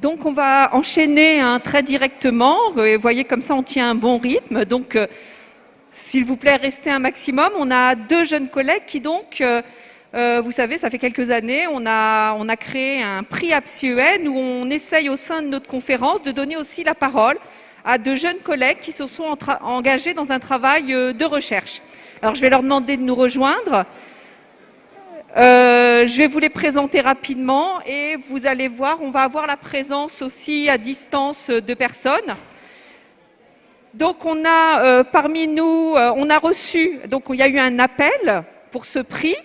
Donc on va enchaîner très directement. Vous voyez, comme ça on tient un bon rythme. Donc s'il vous plaît, restez un maximum. On a deux jeunes collègues qui donc, vous savez, ça fait quelques années, on a créé un prix APSIEN où on essaye au sein de notre conférence de donner aussi la parole à de jeunes collègues qui se sont engagés dans un travail de recherche. Alors je vais leur demander de nous rejoindre. Je vais vous les présenter rapidement et vous allez voir, on va avoir la présence aussi à distance de personnes. Donc on a parmi nous, on a reçu, donc il y a eu un appel pour ce prix.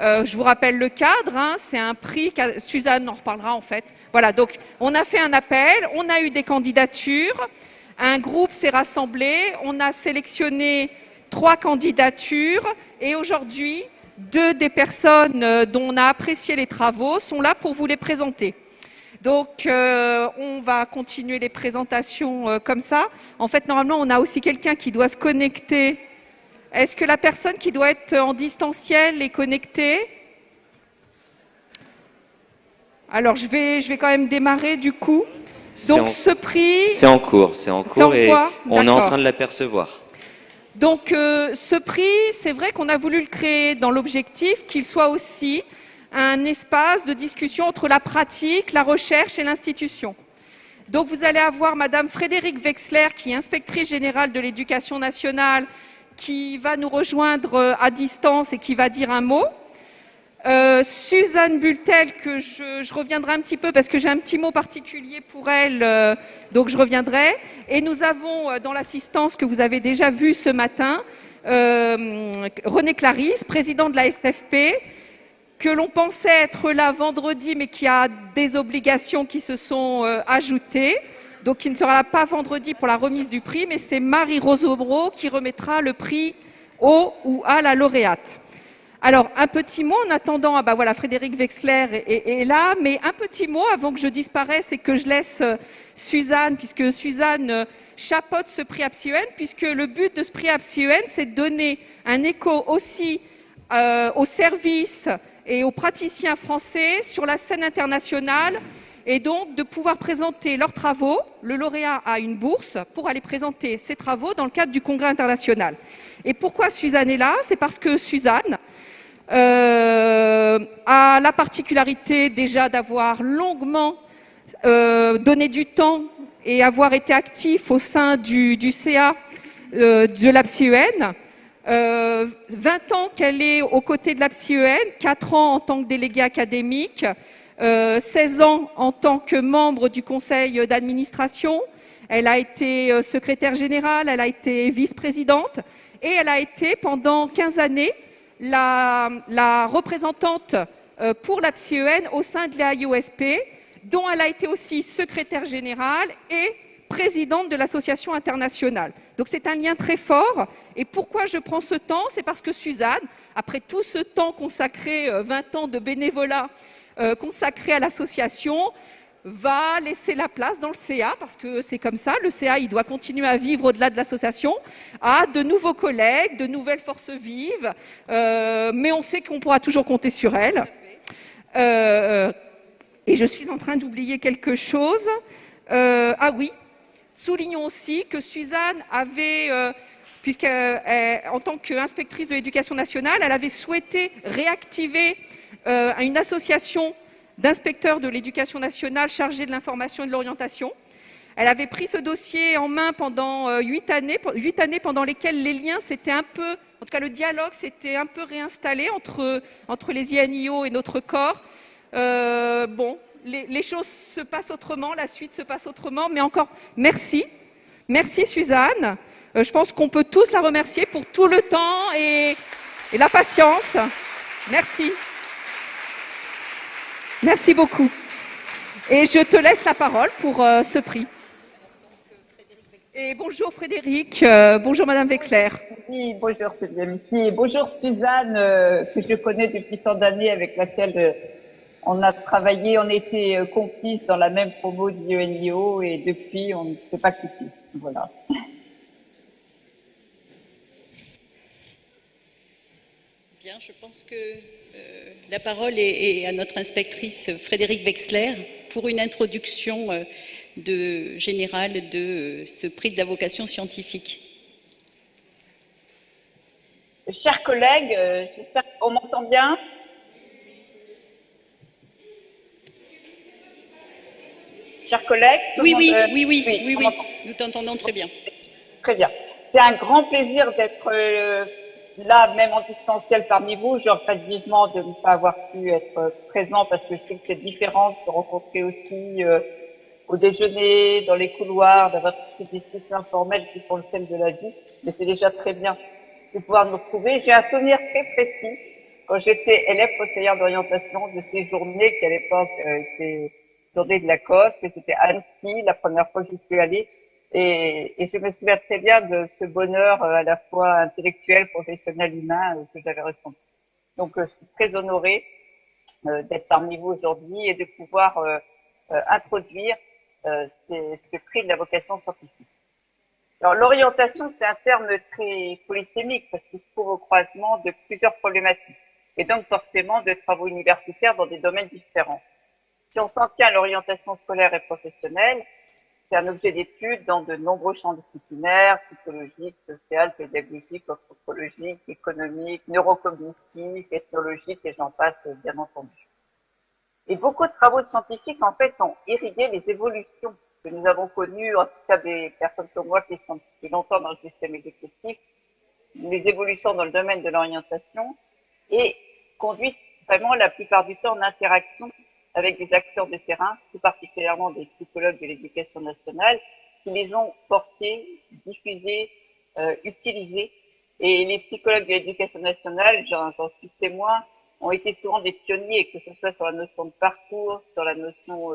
Je vous rappelle le cadre, c'est un prix, Suzanne en reparlera en fait. Voilà, donc on a fait un appel, on a eu des candidatures, un groupe s'est rassemblé, on a sélectionné 3 candidatures et aujourd'hui, 2 des personnes dont on a apprécié les travaux sont là pour vous les présenter. Donc, on va continuer les présentations comme ça. En fait, normalement, on a aussi quelqu'un qui doit se connecter. Est-ce que la personne qui doit être en distanciel est connectée? Alors, je vais quand même démarrer du coup. Donc, ce prix... C'est en cours et on est en train de l'apercevoir. Donc, ce prix, c'est vrai qu'on a voulu le créer dans l'objectif qu'il soit aussi un espace de discussion entre la pratique, la recherche et l'institution. Donc vous allez avoir Madame Frédérique Wexler, qui est inspectrice générale de l'éducation nationale, qui va nous rejoindre à distance et qui va dire un mot. Suzanne Bultel, que je reviendrai un petit peu parce que j'ai un petit mot particulier pour elle, donc je reviendrai. Et nous avons dans l'assistance que vous avez déjà vue ce matin, René Clarisse, président de la SFP, que l'on pensait être là vendredi, mais qui a des obligations qui se sont ajoutées. Donc, qui ne sera là pas vendredi pour la remise du prix, mais c'est Marie Rosobro qui remettra le prix au ou à la lauréate. Alors, un petit mot en attendant, voilà, Frédérique Wexler est là, mais un petit mot avant que je disparaisse et que je laisse Suzanne, puisque Suzanne chapeaute ce prix APSIEN, puisque le but de ce prix APSIEN, c'est de donner un écho aussi aux services et aux praticiens français sur la scène internationale et donc de pouvoir présenter leurs travaux. Le lauréat a une bourse pour aller présenter ses travaux dans le cadre du congrès international. Et pourquoi Suzanne est là? C'est parce que Suzanne a la particularité déjà d'avoir longuement donné du temps et avoir été actif au sein du CA de l'APSIEN. 20 ans qu'elle est aux côtés de l'APSIEN, 4 ans en tant que déléguée académique, 16 ans en tant que membre du conseil d'administration. Elle a été secrétaire générale, elle a été vice-présidente et elle a été pendant 15 années la représentante pour l'APSIEN au sein de l'AIOSP, dont elle a été aussi secrétaire générale et présidente de l'association internationale. Donc c'est un lien très fort. Et pourquoi je prends ce temps? C'est parce que Suzanne, après tout ce temps consacré, 20 ans de bénévolat consacré à l'association, va laisser la place dans le CA, parce que c'est comme ça, le CA il doit continuer à vivre au-delà de l'association, à de nouveaux collègues, de nouvelles forces vives, mais on sait qu'on pourra toujours compter sur elle. Et je suis en train d'oublier quelque chose. Ah oui, soulignons aussi que Suzanne avait, puisqu'en tant qu'inspectrice de l'éducation nationale, elle avait souhaité réactiver une association d'inspecteurs de l'éducation nationale chargée de l'information et de l'orientation. Elle avait pris ce dossier en main pendant 8 années pendant lesquelles les liens s'étaient un peu, en tout cas le dialogue s'était un peu réinstallé entre les INIO et notre corps. Les choses se passent autrement, la suite se passe autrement, mais encore merci. Merci Suzanne. Je pense qu'on peut tous la remercier pour tout le temps et la patience. Merci. Merci beaucoup. Et je te laisse la parole pour ce prix. Et bonjour Frédéric, bonjour Madame Wexler. Oui, bonjour Sylvia Missy, bonjour Suzanne, que je connais depuis tant d'années, avec laquelle on a travaillé, on était complices dans la même promo du UNIO et depuis on ne s'est pas quittés. Voilà. Bien, je pense que la parole est à notre inspectrice Frédérique Wexler pour une introduction générale de ce prix de la vocation scientifique. Chers collègues, j'espère qu'on m'entend bien. Chers collègues, oui, nous t'entendons très bien. Très bien. C'est un grand plaisir d'être là, même en distanciel parmi vous. Je regrette vivement de ne pas avoir pu être présent parce que je trouve que c'est différent de se rencontrer aussi au déjeuner, dans les couloirs, d'avoir toutes ces discussions informelles qui font le thème de la vie. Mais c'est déjà très bien de pouvoir nous retrouver. J'ai un souvenir très précis quand j'étais élève conseillère d'orientation de ces journées qui à l'époque étaient journées de la COS, que c'était à Annecy, la première fois que j'y suis allée. Et je me souviens très bien de ce bonheur à la fois intellectuel, professionnel, humain que j'avais ressenti. Donc je suis très honorée d'être parmi vous aujourd'hui et de pouvoir introduire ce prix de la vocation scientifique. Alors l'orientation, c'est un terme très polysémique parce qu'il se trouve au croisement de plusieurs problématiques et donc forcément de travaux universitaires dans des domaines différents. Si on s'en tient à l'orientation scolaire et professionnelle, c'est un objet d'étude dans de nombreux champs disciplinaires, psychologiques, social, pédagogiques, anthropologiques, économiques, neurocognitifs, ethnologiques et j'en passe bien entendu. Et beaucoup de travaux scientifiques en fait ont irrigué les évolutions que nous avons connues, en tout cas des personnes comme moi qui sont depuis longtemps dans le système exécutif, les évolutions dans le domaine de l'orientation et conduisent vraiment la plupart du temps en interaction avec des acteurs de terrain, tout particulièrement des psychologues de l'éducation nationale, qui les ont portés, diffusés, utilisés. Et les psychologues de l'éducation nationale, j'en suis témoin, ont été souvent des pionniers, que ce soit sur la notion de parcours, sur la notion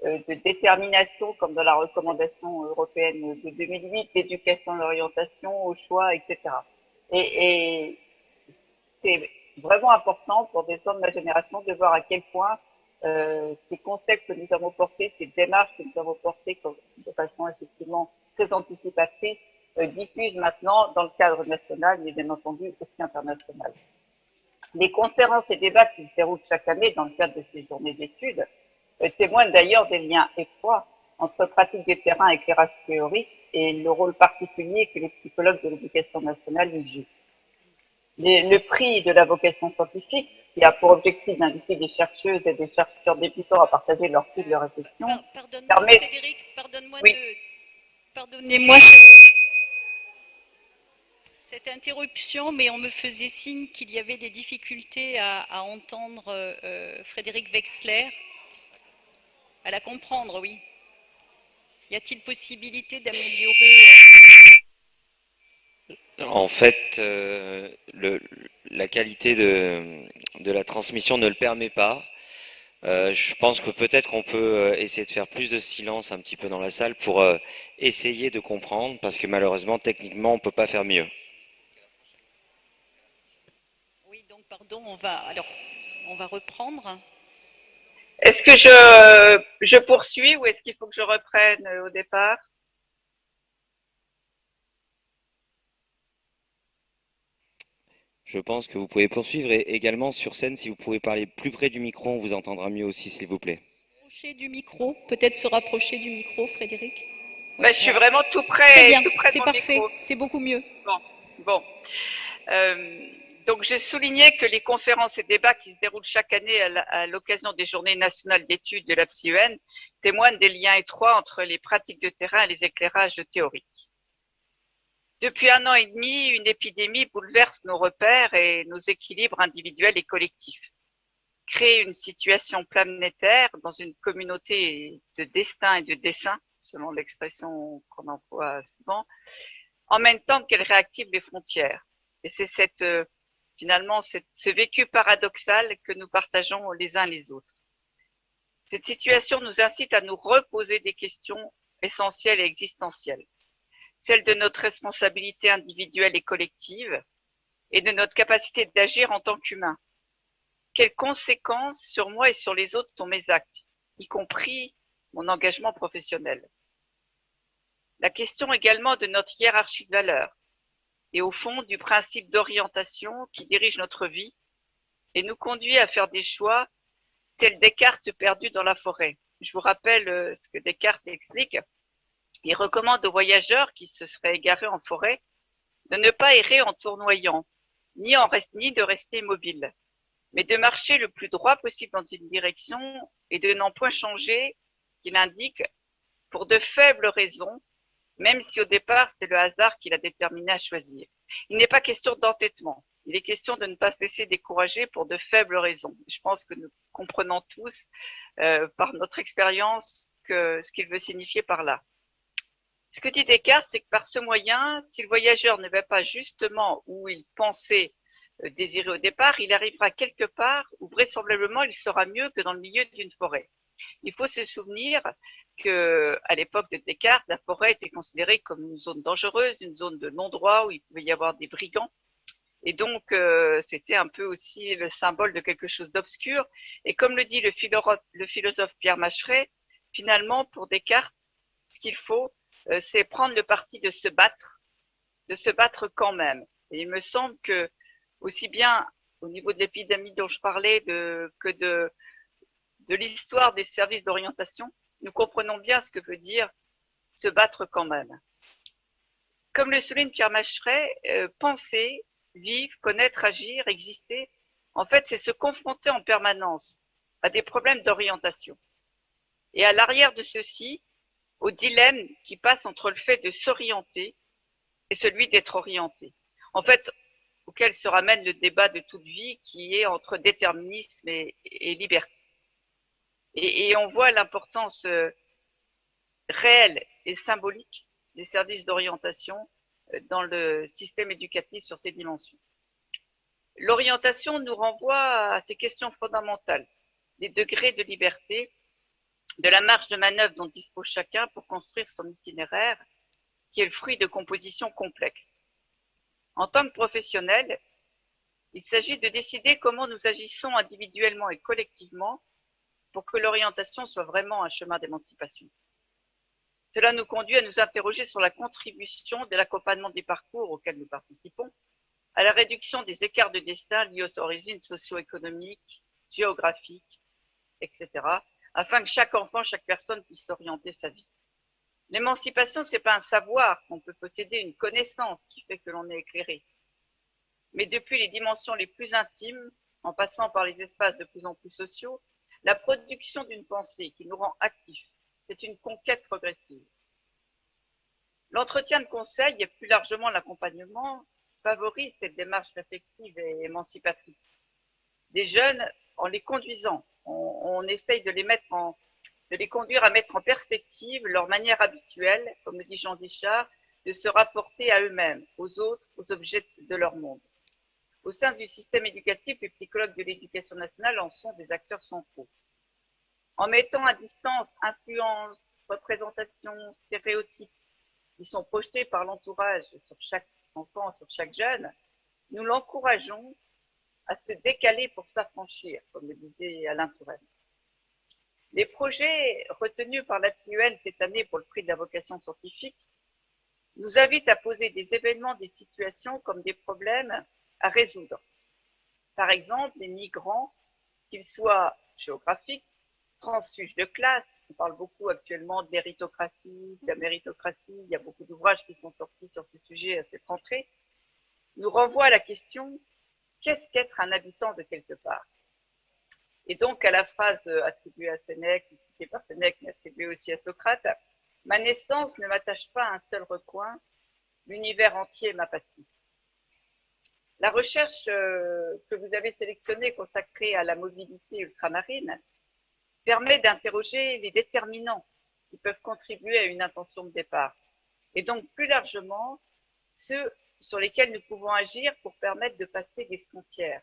de détermination, comme dans la recommandation européenne de 2008, d'éducation à l'orientation, au choix, etc. Et c'est vraiment important pour des gens de ma génération de voir à quel point ces concepts que nous avons portés, ces démarches que nous avons portées de façon effectivement très anticipatrice, diffusent maintenant dans le cadre national, mais bien entendu aussi international. Les conférences et débats qui se déroulent chaque année dans le cadre de ces journées d'études témoignent d'ailleurs des liens étroits entre pratique des terrains et éclairage théorique et le rôle particulier que les psychologues de l'éducation nationale y jouent. Le prix de la vocation scientifique, qui a pour objectif d'inviter des chercheuses et des chercheurs débutants à partager leur prix de leur réflexion, permet... Frédéric, pardonnez-moi cette interruption, mais on me faisait signe qu'il y avait des difficultés à entendre Frédérique Wexler, à la comprendre, oui. Y a-t-il possibilité d'améliorer En fait, la qualité de la transmission ne le permet pas. Je pense que peut-être qu'on peut essayer de faire plus de silence un petit peu dans la salle pour essayer de comprendre, parce que malheureusement, techniquement, on ne peut pas faire mieux. Oui, donc pardon, on va reprendre. Est-ce que je poursuis ou est-ce qu'il faut que je reprenne au départ ? Je pense que vous pouvez poursuivre et également sur scène, si vous pouvez parler plus près du micro, on vous entendra mieux aussi, s'il vous plaît. Rapprocher du micro, peut-être se rapprocher du micro, Frédéric. Ouais, je suis vraiment tout près. Très bien, c'est parfait, c'est beaucoup mieux. Bon. Donc j'ai souligné que les conférences et débats qui se déroulent chaque année à l'occasion des Journées nationales d'études de la PsyEN témoignent des liens étroits entre les pratiques de terrain et les éclairages théoriques. Depuis 1 an et demi, une épidémie bouleverse nos repères et nos équilibres individuels et collectifs. Crée une situation planétaire dans une communauté de destin et de dessein, selon l'expression qu'on emploie souvent, en même temps qu'elle réactive les frontières. Et c'est finalement ce vécu paradoxal que nous partageons les uns les autres. Cette situation nous incite à nous reposer des questions essentielles et existentielles. Celle de notre responsabilité individuelle et collective et de notre capacité d'agir en tant qu'humain. Quelles conséquences sur moi et sur les autres ont mes actes, y compris mon engagement professionnel? La question également de notre hiérarchie de valeurs et au fond du principe d'orientation qui dirige notre vie et nous conduit à faire des choix tels Descartes perdu dans la forêt. Je vous rappelle ce que Descartes explique. Il recommande aux voyageurs qui se seraient égarés en forêt de ne pas errer en tournoyant, ni de rester immobile, mais de marcher le plus droit possible dans une direction et de n'en point changer, qu'il indique, pour de faibles raisons, même si au départ c'est le hasard qui l'a déterminé à choisir. Il n'est pas question d'entêtement, il est question de ne pas se laisser décourager pour de faibles raisons. Je pense que nous comprenons tous par notre expérience ce qu'il veut signifier par là. Ce que dit Descartes, c'est que par ce moyen, si le voyageur ne va pas justement où il pensait désirer au départ, il arrivera quelque part où vraisemblablement il sera mieux que dans le milieu d'une forêt. Il faut se souvenir que, à l'époque de Descartes, la forêt était considérée comme une zone dangereuse, une zone de non-droit où il pouvait y avoir des brigands. Et donc, c'était un peu aussi le symbole de quelque chose d'obscur. Et comme le dit le philosophe Pierre Macheret, finalement, pour Descartes, ce qu'il faut, c'est prendre le parti de se battre quand même. Et il me semble que, aussi bien au niveau de l'épidémie dont je parlais que de l'histoire des services d'orientation, nous comprenons bien ce que veut dire se battre quand même. Comme le souligne Pierre Macheret, penser, vivre, connaître, agir, exister, en fait, c'est se confronter en permanence à des problèmes d'orientation. Et à l'arrière de ceux-ci, au dilemme qui passe entre le fait de s'orienter et celui d'être orienté. En fait, auquel se ramène le débat de toute vie qui est entre déterminisme et liberté. Et on voit l'importance réelle et symbolique des services d'orientation dans le système éducatif sur ces dimensions. L'orientation nous renvoie à ces questions fondamentales, des degrés de liberté, de la marge de manœuvre dont dispose chacun pour construire son itinéraire, qui est le fruit de compositions complexes. En tant que professionnels, il s'agit de décider comment nous agissons individuellement et collectivement pour que l'orientation soit vraiment un chemin d'émancipation. Cela nous conduit à nous interroger sur la contribution de l'accompagnement des parcours auxquels nous participons, à la réduction des écarts de destin liés aux origines socio-économiques, géographiques, etc., afin que chaque enfant, chaque personne puisse orienter sa vie. L'émancipation, c'est pas un savoir qu'on peut posséder, une connaissance qui fait que l'on est éclairé. Mais depuis les dimensions les plus intimes, en passant par les espaces de plus en plus sociaux, la production d'une pensée qui nous rend actifs, c'est une conquête progressive. L'entretien de conseil et plus largement l'accompagnement favorise cette démarche réflexive et émancipatrice. Des jeunes, en les conduisant, on essaye de les conduire à mettre en perspective leur manière habituelle, comme le dit Jean Dichard, de se rapporter à eux-mêmes, aux autres, aux objets de leur monde. Au sein du système éducatif, les psychologues de l'éducation nationale en sont des acteurs centraux. En mettant à distance influences, représentations, stéréotypes qui sont projetés par l'entourage sur chaque enfant, sur chaque jeune, nous l'encourageons à se décaler pour s'affranchir, comme le disait Alain Touraine. Les projets retenus par la CIEN cette année pour le prix de la vocation scientifique nous invitent à poser des événements, des situations comme des problèmes à résoudre. Par exemple, les migrants, qu'ils soient géographiques, transfuges de classe, on parle beaucoup actuellement de méritocratie, de la méritocratie, il y a beaucoup d'ouvrages qui sont sortis sur ce sujet à cette rentrée, nous renvoient à la question « Qu'est-ce qu'être un habitant de quelque part ?» Et donc à la phrase attribuée à Sénèque, citée par Sénèque, mais attribuée aussi à Socrate, « Ma naissance ne m'attache pas à un seul recoin, l'univers entier m'apathie. » La recherche que vous avez sélectionnée consacrée à la mobilité ultramarine permet d'interroger les déterminants qui peuvent contribuer à une intention de départ, et donc plus largement ceux sur lesquels nous pouvons agir pour permettre de passer des frontières,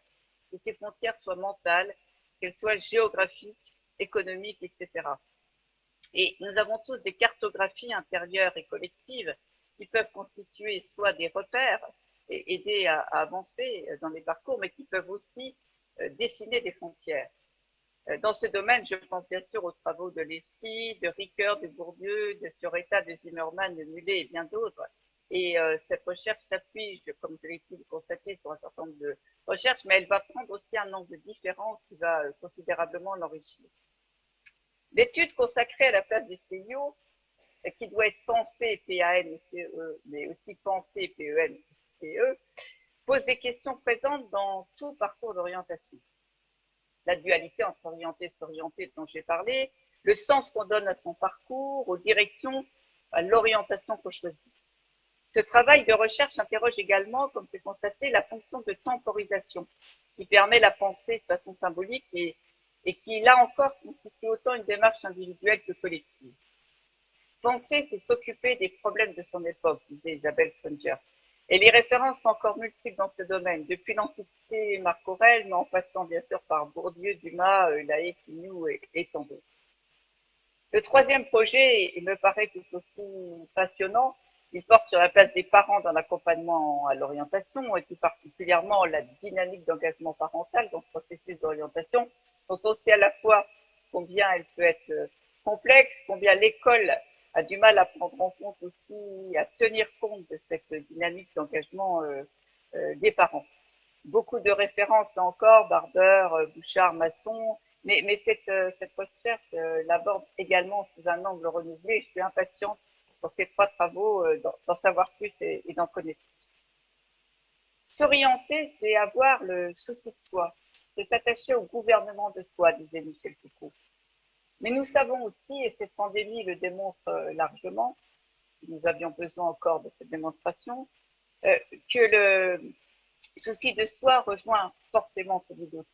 que ces frontières soient mentales, qu'elles soient géographiques, économiques, etc. Et nous avons tous des cartographies intérieures et collectives qui peuvent constituer soit des repères et aider à avancer dans les parcours, mais qui peuvent aussi dessiner des frontières. Dans ce domaine, je pense bien sûr aux travaux de Levy, de Ricoeur, de Bourdieu, de Fioretta, de Zimmermann, de Mullet et bien d'autres. Et cette recherche s'appuie, comme je l'ai pu le constater, sur un certain nombre de recherches, mais elle va prendre aussi un angle différent qui va considérablement l'enrichir. L'étude consacrée à la place des CIO, qui doit être pensée PAN-CE, mais aussi pensée PEN-CE, pose des questions présentes dans tout parcours d'orientation. La dualité entre orienté et s'orienter dont j'ai parlé, le sens qu'on donne à son parcours, aux directions, à l'orientation qu'on choisit. Ce travail de recherche interroge également, comme c'est constaté, la fonction de temporisation, qui permet la pensée de façon symbolique et qui, là encore, constitue autant une démarche individuelle que collective. Penser, c'est s'occuper des problèmes de son époque, disait Isabelle Frenger. Et les références sont encore multiples dans ce domaine, depuis l'Antiquité, Marc Aurèle, mais en passant bien sûr par Bourdieu, Dumas, Laë, Quignou et tant d'autres. Le troisième projet, il me paraît tout aussi passionnant, il porte sur la place des parents dans l'accompagnement à l'orientation et tout particulièrement la dynamique d'engagement parental dans ce processus d'orientation, dont on sait à la fois combien elle peut être complexe, combien l'école a du mal à prendre en compte aussi, à tenir compte de cette dynamique d'engagement des parents. Beaucoup de références là encore, Barber, Bouchard, Masson, mais cette recherche l'aborde également sous un angle renouvelé. Je suis impatiente pour ces trois travaux d'en savoir plus et d'en connaître plus. S'orienter, c'est avoir le souci de soi, c'est s'attacher au gouvernement de soi, disait Michel Foucault. Mais nous savons aussi, et cette pandémie le démontre largement, nous avions besoin encore de cette démonstration, que le souci de soi rejoint forcément celui d'autrui,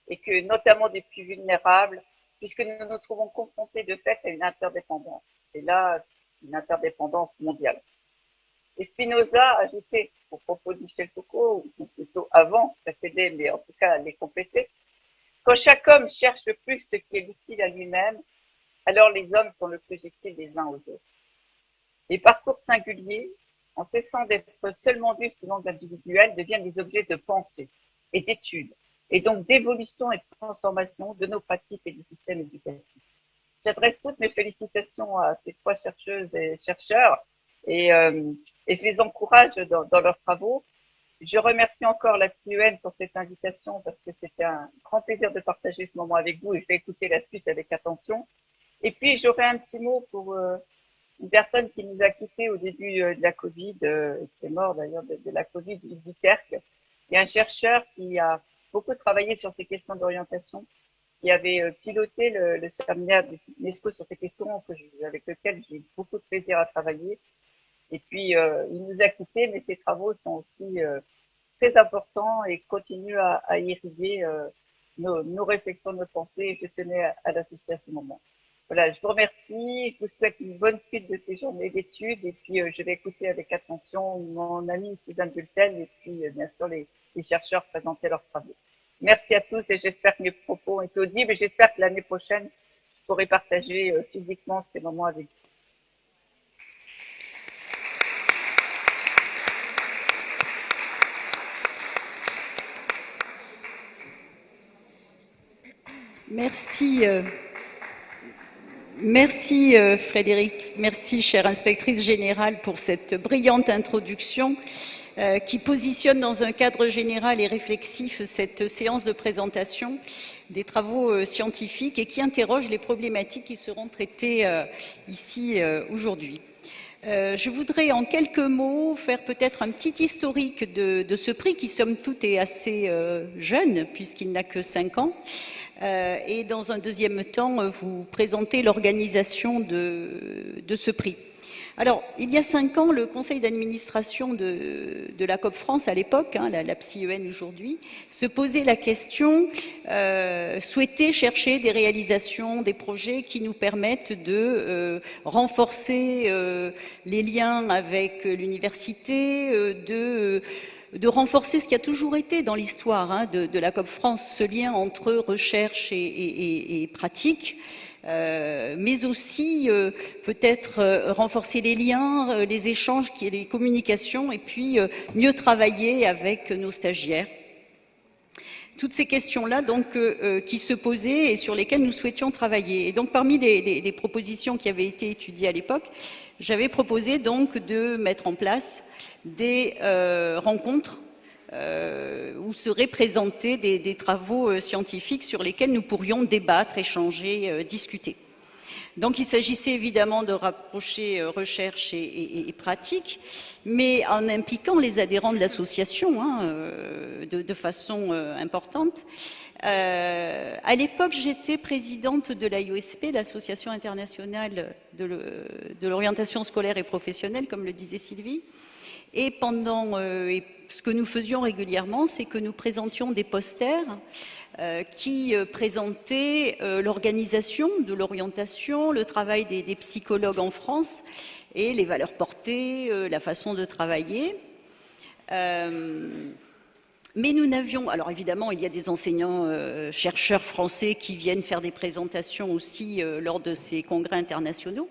et que notamment des plus vulnérables, puisque nous nous trouvons confrontés de fait à une interdépendance, et là, une interdépendance mondiale. Et Spinoza ajoutait, au propos de Michel Foucault, ou plutôt avant, précédé, mais en tout cas les compléter, quand chaque homme cherche le plus ce qui est utile à lui-même, alors les hommes sont le plus utiles les uns aux autres. Les parcours singuliers, en cessant d'être seulement vus sous l'angle individuel, deviennent des objets de pensée et d'étude, et donc d'évolution et de transformation de nos pratiques et du système éducatif. J'adresse toutes mes félicitations à ces trois chercheuses et chercheurs et je les encourage dans leurs travaux. Je remercie encore la CIEN pour cette invitation parce que c'était un grand plaisir de partager ce moment avec vous et je vais écouter la suite avec attention. Et puis j'aurais un petit mot pour une personne qui nous a quittés au début de la Covid, qui est mort d'ailleurs de la Covid, Guy Terck. Il y a un chercheur qui a beaucoup travaillé sur ces questions d'orientation, qui avait piloté le séminaire de l'UNESCO sur ces questions avec lequel j'ai eu beaucoup de plaisir à travailler. Et puis, il nous a quittés, mais ses travaux sont aussi très importants et continuent à irriguer nos réflexions, nos pensées. Je tenais à l'assister à ce moment. Voilà, je vous remercie. Je vous souhaite une bonne suite de ces journées d'études. Et puis, je vais écouter avec attention mon amie Suzanne Bultel et puis, bien sûr, les chercheurs présenter leurs travaux. Merci à tous et j'espère que mes propos ont été audibles et j'espère que l'année prochaine, je pourrai partager physiquement ces moments avec vous. Merci Frédéric, merci chère inspectrice générale pour cette brillante introduction qui positionne dans un cadre général et réflexif cette séance de présentation des travaux scientifiques et qui interroge les problématiques qui seront traitées ici aujourd'hui. Je voudrais en quelques mots faire peut-être un petit historique de ce prix qui somme toute est assez jeune puisqu'il n'a que 5 ans. Et dans un deuxième temps, vous présenter l'organisation de ce prix. Alors, il y a 5 ans, le conseil d'administration de la COP France, à l'époque, la PSIEN aujourd'hui, se posait la question, souhaitait chercher des réalisations, des projets qui nous permettent de renforcer les liens avec l'université, de renforcer ce qui a toujours été dans l'histoire de la COP France, ce lien entre recherche et pratique, mais aussi peut-être renforcer les liens, les échanges, les communications, et puis mieux travailler avec nos stagiaires. Toutes ces questions-là, donc, qui se posaient et sur lesquelles nous souhaitions travailler. Et donc, parmi les propositions qui avaient été étudiées à l'époque, j'avais proposé donc de mettre en place des rencontres où seraient présentés des travaux scientifiques sur lesquels nous pourrions débattre, échanger, discuter. Donc il s'agissait évidemment de rapprocher recherche et pratique, mais en impliquant les adhérents de l'association de façon importante. À l'époque, j'étais présidente de l'AIOSP, l'Association internationale de l'orientation scolaire et professionnelle, comme le disait Sylvie. Et ce que nous faisions régulièrement, c'est que nous présentions des posters qui présentaient l'organisation de l'orientation, le travail des psychologues en France et les valeurs portées, la façon de travailler. Mais nous n'avions... Alors évidemment, il y a des enseignants, chercheurs français qui viennent faire des présentations aussi lors de ces congrès internationaux.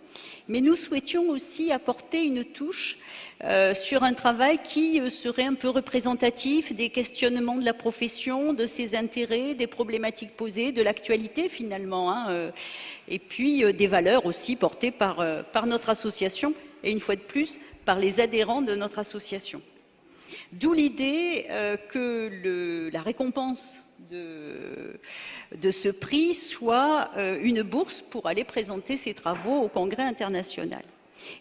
Mais nous souhaitions aussi apporter une touche sur un travail qui serait un peu représentatif des questionnements de la profession, de ses intérêts, des problématiques posées, de l'actualité finalement, et puis des valeurs aussi portées par notre association, et une fois de plus, par les adhérents de notre association. D'où l'idée que la récompense de ce prix soit une bourse pour aller présenter ses travaux au Congrès international.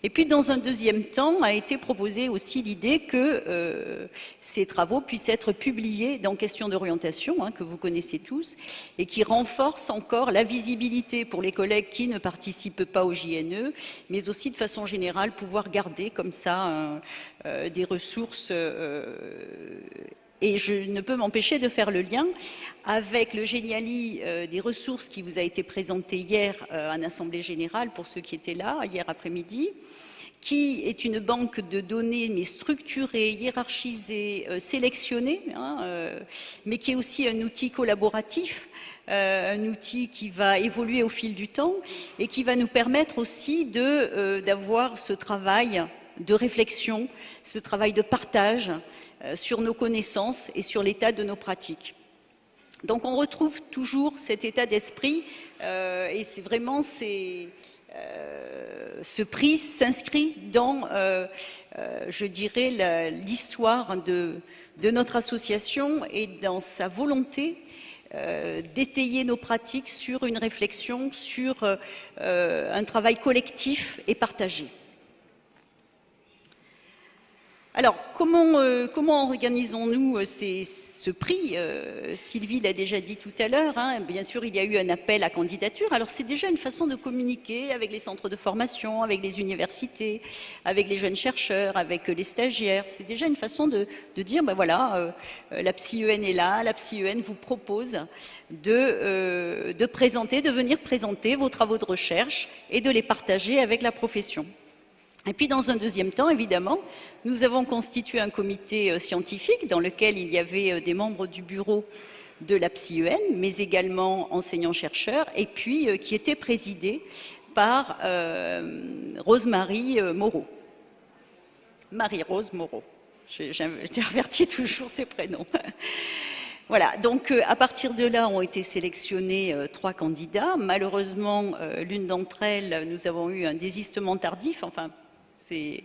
Et puis, dans un deuxième temps, a été proposée aussi l'idée que ces travaux puissent être publiés dans Questions d'orientation, que vous connaissez tous, et qui renforce encore la visibilité pour les collègues qui ne participent pas au JNE, mais aussi de façon générale pouvoir garder comme ça des ressources. Et je ne peux m'empêcher de faire le lien avec le Geniali des ressources qui vous a été présenté hier en Assemblée Générale, pour ceux qui étaient là, hier après-midi, qui est une banque de données, mais structurée, hiérarchisée, sélectionnée, mais qui est aussi un outil collaboratif, un outil qui va évoluer au fil du temps et qui va nous permettre aussi d'avoir ce travail de réflexion, ce travail de partage sur nos connaissances et sur l'état de nos pratiques. Donc on retrouve toujours cet état d'esprit et c'est vraiment ce prix s'inscrit dans, je dirais, l'histoire de notre association et dans sa volonté d'étayer nos pratiques sur une réflexion, sur un travail collectif et partagé. Alors, comment organisons-nous ce prix? Sylvie l'a déjà dit tout à l'heure, bien sûr, il y a eu un appel à candidature. Alors, c'est déjà une façon de communiquer avec les centres de formation, avec les universités, avec les jeunes chercheurs, avec les stagiaires. C'est déjà une façon de dire, ben voilà, la PsyEN est là, la PsyEN vous propose de venir présenter vos travaux de recherche et de les partager avec la profession. Et puis, dans un deuxième temps, évidemment, nous avons constitué un comité scientifique dans lequel il y avait des membres du bureau de la PsyEN, mais également enseignants-chercheurs, et puis qui était présidé par Rose-Marie Moreau. Marie-Rose Moreau. J'invertis toujours ces prénoms. Voilà, donc à partir de là ont été sélectionnés 3 candidats. Malheureusement, l'une d'entre elles, nous avons eu un désistement tardif, enfin, c'est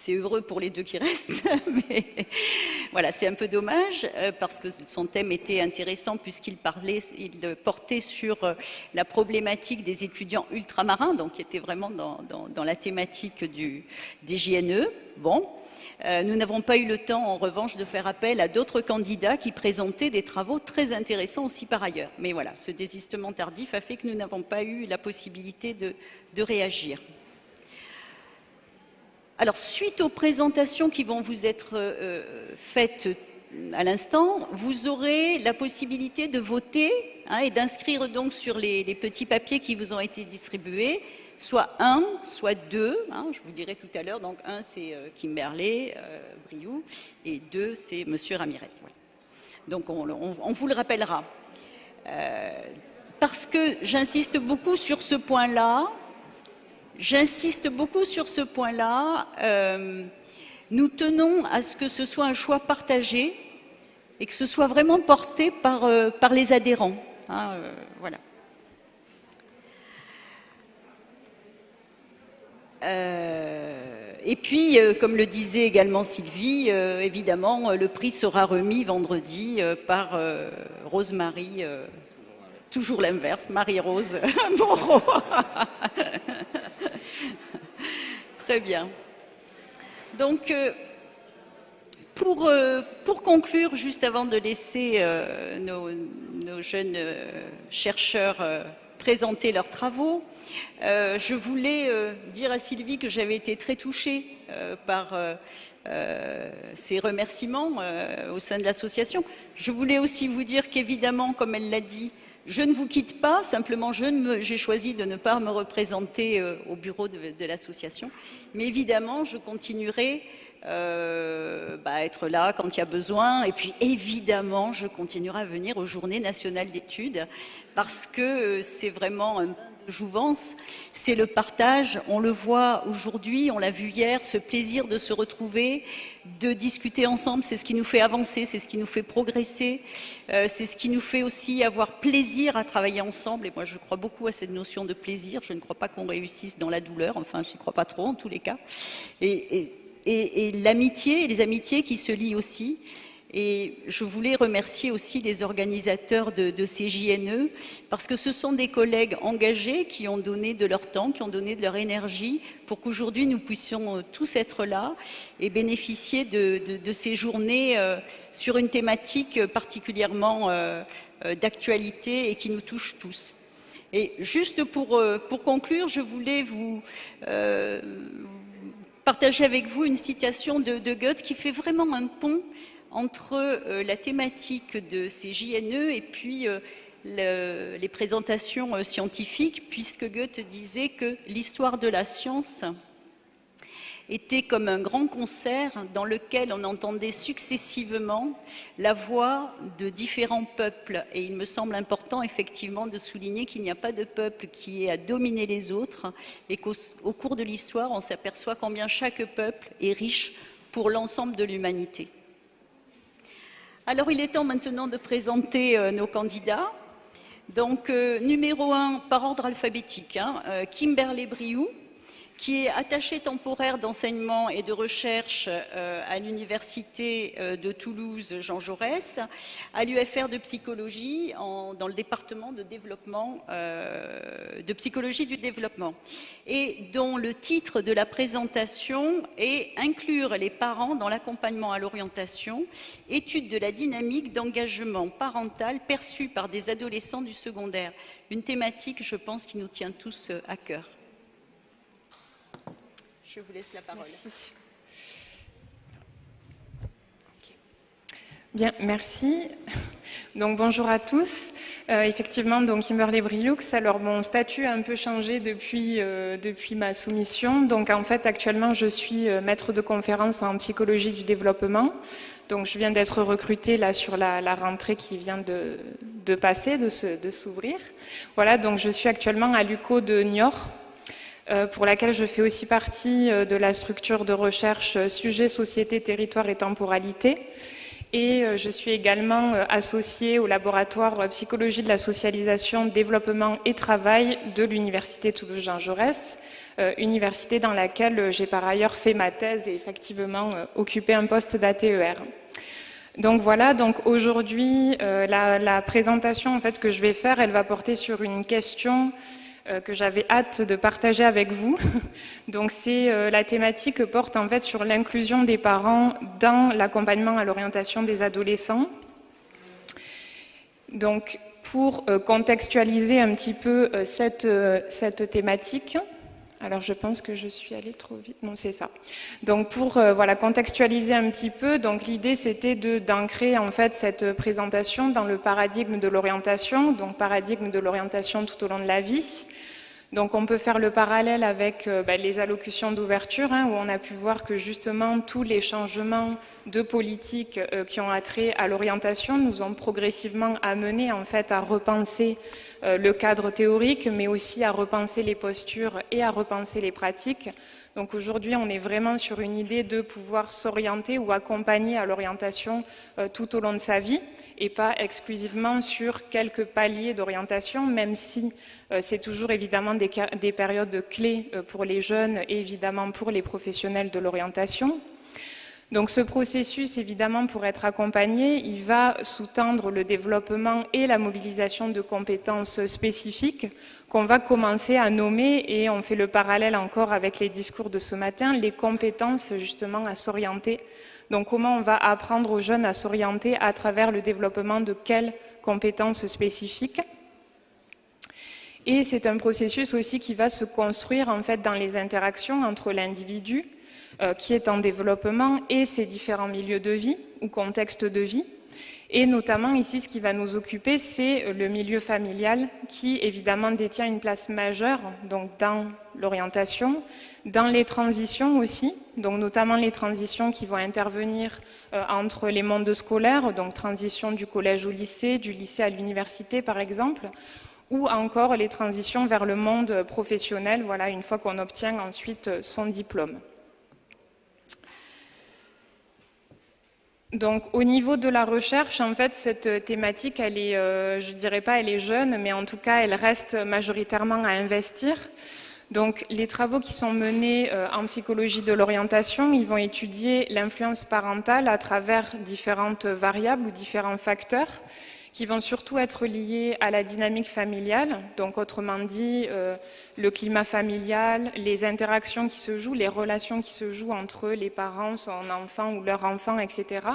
heureux pour les 2 qui restent, mais voilà, c'est un peu dommage parce que son thème était intéressant puisqu'il portait sur la problématique des étudiants ultramarins, donc qui était vraiment dans la thématique des JNE. Bon, nous n'avons pas eu le temps, en revanche, de faire appel à d'autres candidats qui présentaient des travaux très intéressants aussi par ailleurs. Mais voilà, ce désistement tardif a fait que nous n'avons pas eu la possibilité de réagir. Alors, suite aux présentations qui vont vous être faites à l'instant, vous aurez la possibilité de voter et d'inscrire donc sur les petits papiers qui vous ont été distribués, soit 1, soit 2, je vous dirai tout à l'heure, donc 1 c'est Kimberlé, Briou, et 2 c'est Monsieur Ramirez. Voilà. Donc on vous le rappellera. Parce que j'insiste beaucoup sur ce point-là, nous tenons à ce que ce soit un choix partagé et que ce soit vraiment porté par les adhérents. Voilà. Et puis, comme le disait également Sylvie, évidemment, le prix sera remis vendredi par Rose-Marie, toujours l'inverse, Marie-Rose Moreau. Très bien. Donc, pour conclure, juste avant de laisser nos jeunes chercheurs présenter leurs travaux, je voulais dire à Sylvie que j'avais été très touchée par ces remerciements au sein de l'association. Je voulais aussi vous dire qu'évidemment, comme elle l'a dit, je ne vous quitte pas, simplement j'ai choisi de ne pas me représenter au bureau de l'association, mais évidemment, je continuerai à être là quand il y a besoin, et puis évidemment, je continuerai à venir aux Journées nationales d'études, parce que c'est vraiment un bain de jouvence, c'est le partage, on le voit aujourd'hui, on l'a vu hier, ce plaisir de se retrouver, de discuter ensemble, c'est ce qui nous fait avancer, c'est ce qui nous fait progresser, c'est ce qui nous fait aussi avoir plaisir à travailler ensemble, et moi je crois beaucoup à cette notion de plaisir, je ne crois pas qu'on réussisse dans la douleur, enfin je n'y crois pas trop en tous les cas, et l'amitié, et les amitiés qui se lient aussi. Et je voulais remercier aussi les organisateurs de ces JNE, parce que ce sont des collègues engagés qui ont donné de leur temps, qui ont donné de leur énergie, pour qu'aujourd'hui nous puissions tous être là et bénéficier de ces journées sur une thématique particulièrement d'actualité et qui nous touche tous. Et juste pour conclure, je voulais vous partager avec vous une citation de Goethe qui fait vraiment un pont entre la thématique de ces JNE et puis les présentations scientifiques, puisque Goethe disait que l'histoire de la science était comme un grand concert dans lequel on entendait successivement la voix de différents peuples. Et il me semble important effectivement de souligner qu'il n'y a pas de peuple qui ait à dominer les autres et qu'au cours de l'histoire, on s'aperçoit combien chaque peuple est riche pour l'ensemble de l'humanité. Alors il est temps maintenant de présenter nos candidats. Donc numéro 1 par ordre alphabétique, Kimberlé Briou, qui est attachée temporaire d'enseignement et de recherche à l'université de Toulouse Jean Jaurès, à l'UFR de psychologie dans le département de développement, de psychologie du développement, et dont le titre de la présentation est « Inclure les parents dans l'accompagnement à l'orientation, étude de la dynamique d'engagement parental perçue par des adolescents du secondaire ». Une thématique, je pense, qui nous tient tous à cœur. Je vous laisse la parole. Merci. Bien, merci. Donc bonjour à tous. Effectivement, donc Kimberlé Briou, alors mon statut a un peu changé depuis ma soumission. Donc en fait, actuellement, je suis maître de conférence en psychologie du développement. Donc je viens d'être recrutée là sur la rentrée qui vient de passer, de s'ouvrir. Voilà, donc je suis actuellement à l'UCO de Niort, pour laquelle je fais aussi partie de la structure de recherche Sujet, Société, Territoire et Temporalité. Et je suis également associée au laboratoire Psychologie de la socialisation, développement et travail de l'Université Toulouse Jean Jaurès, université dans laquelle j'ai par ailleurs fait ma thèse et effectivement occupé un poste d'ATER. Donc voilà, donc aujourd'hui, la présentation en fait, que je vais faire, elle va porter sur une question que j'avais hâte de partager avec vous. Donc c'est la thématique que porte en fait sur l'inclusion des parents dans l'accompagnement à l'orientation des adolescents. Donc pour contextualiser un petit peu cette thématique, alors je pense que je suis allée trop vite, non c'est ça. Donc pour voilà, contextualiser un petit peu, donc l'idée c'était d'ancrer en fait cette présentation dans le paradigme de l'orientation, donc paradigme de l'orientation tout au long de la vie. Donc on peut faire le parallèle avec les allocutions d'ouverture, où on a pu voir que justement tous les changements de politique qui ont attrait à l'orientation nous ont progressivement amené en fait à repenser le cadre théorique, mais aussi à repenser les postures et à repenser les pratiques, Donc aujourd'hui, on est vraiment sur une idée de pouvoir s'orienter ou accompagner à l'orientation tout au long de sa vie et pas exclusivement sur quelques paliers d'orientation, même si c'est toujours évidemment des périodes clés pour les jeunes et évidemment pour les professionnels de l'orientation. Donc ce processus, évidemment, pour être accompagné, il va sous-tendre le développement et la mobilisation de compétences spécifiques qu'on va commencer à nommer, et on fait le parallèle encore avec les discours de ce matin, les compétences justement à s'orienter. Donc comment on va apprendre aux jeunes à s'orienter à travers le développement de quelles compétences spécifiques. Et c'est un processus aussi qui va se construire en fait dans les interactions entre l'individu qui est en développement et ses différents milieux de vie ou contextes de vie. Et notamment ici, ce qui va nous occuper, c'est le milieu familial qui évidemment détient une place majeure donc dans l'orientation, dans les transitions aussi, donc notamment les transitions qui vont intervenir entre les mondes scolaires, donc transition du collège au lycée, du lycée à l'université par exemple, ou encore les transitions vers le monde professionnel, voilà, une fois qu'on obtient ensuite son diplôme. Donc, au niveau de la recherche, en fait, cette thématique, elle est, je dirais pas, elle est jeune, mais en tout cas, elle reste majoritairement à investir. Donc, les travaux qui sont menés en psychologie de l'orientation, ils vont étudier l'influence parentale à travers différentes variables ou différents facteurs qui vont surtout être liés à la dynamique familiale, donc autrement dit, le climat familial, les interactions qui se jouent, les relations qui se jouent entre les parents, son enfant ou leur enfant, etc.,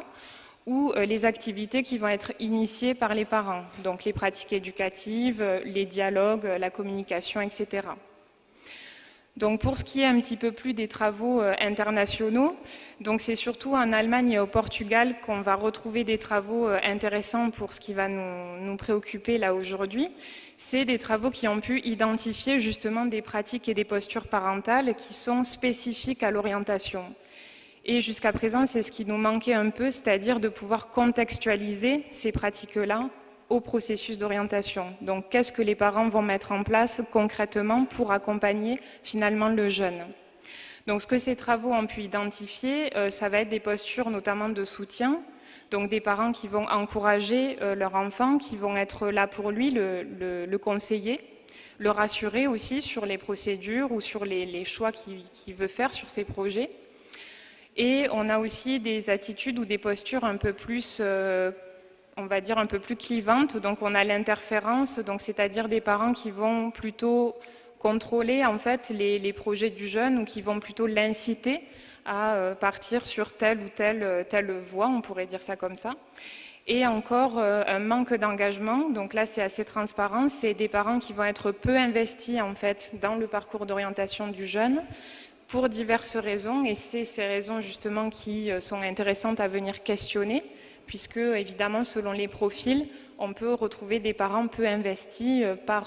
ou les activités qui vont être initiées par les parents, donc les pratiques éducatives, les dialogues, la communication, etc. Donc pour ce qui est un petit peu plus des travaux internationaux, donc c'est surtout en Allemagne et au Portugal qu'on va retrouver des travaux intéressants pour ce qui va nous préoccuper là aujourd'hui. C'est des travaux qui ont pu identifier justement des pratiques et des postures parentales qui sont spécifiques à l'orientation. Et jusqu'à présent, c'est ce qui nous manquait un peu, c'est-à-dire de pouvoir contextualiser ces pratiques-là au processus d'orientation. Donc, qu'est-ce que les parents vont mettre en place concrètement pour accompagner finalement le jeune? Donc, ce que ces travaux ont pu identifier, ça va être des postures notamment de soutien, donc des parents qui vont encourager leur enfant, qui vont être là pour lui, le conseiller, le rassurer aussi sur les procédures ou sur les choix qu'il veut faire sur ses projets. Et on a aussi des attitudes ou des postures un peu plus on va dire un peu plus clivante, donc on a l'interférence, donc c'est-à-dire des parents qui vont plutôt contrôler en fait les projets du jeune ou qui vont plutôt l'inciter à partir sur telle ou telle voie, on pourrait dire ça comme ça. Et encore un manque d'engagement, donc là c'est assez transparent, c'est des parents qui vont être peu investis en fait dans le parcours d'orientation du jeune pour diverses raisons, et c'est ces raisons justement qui sont intéressantes à venir questionner, puisque évidemment selon les profils, on peut retrouver des parents peu investis,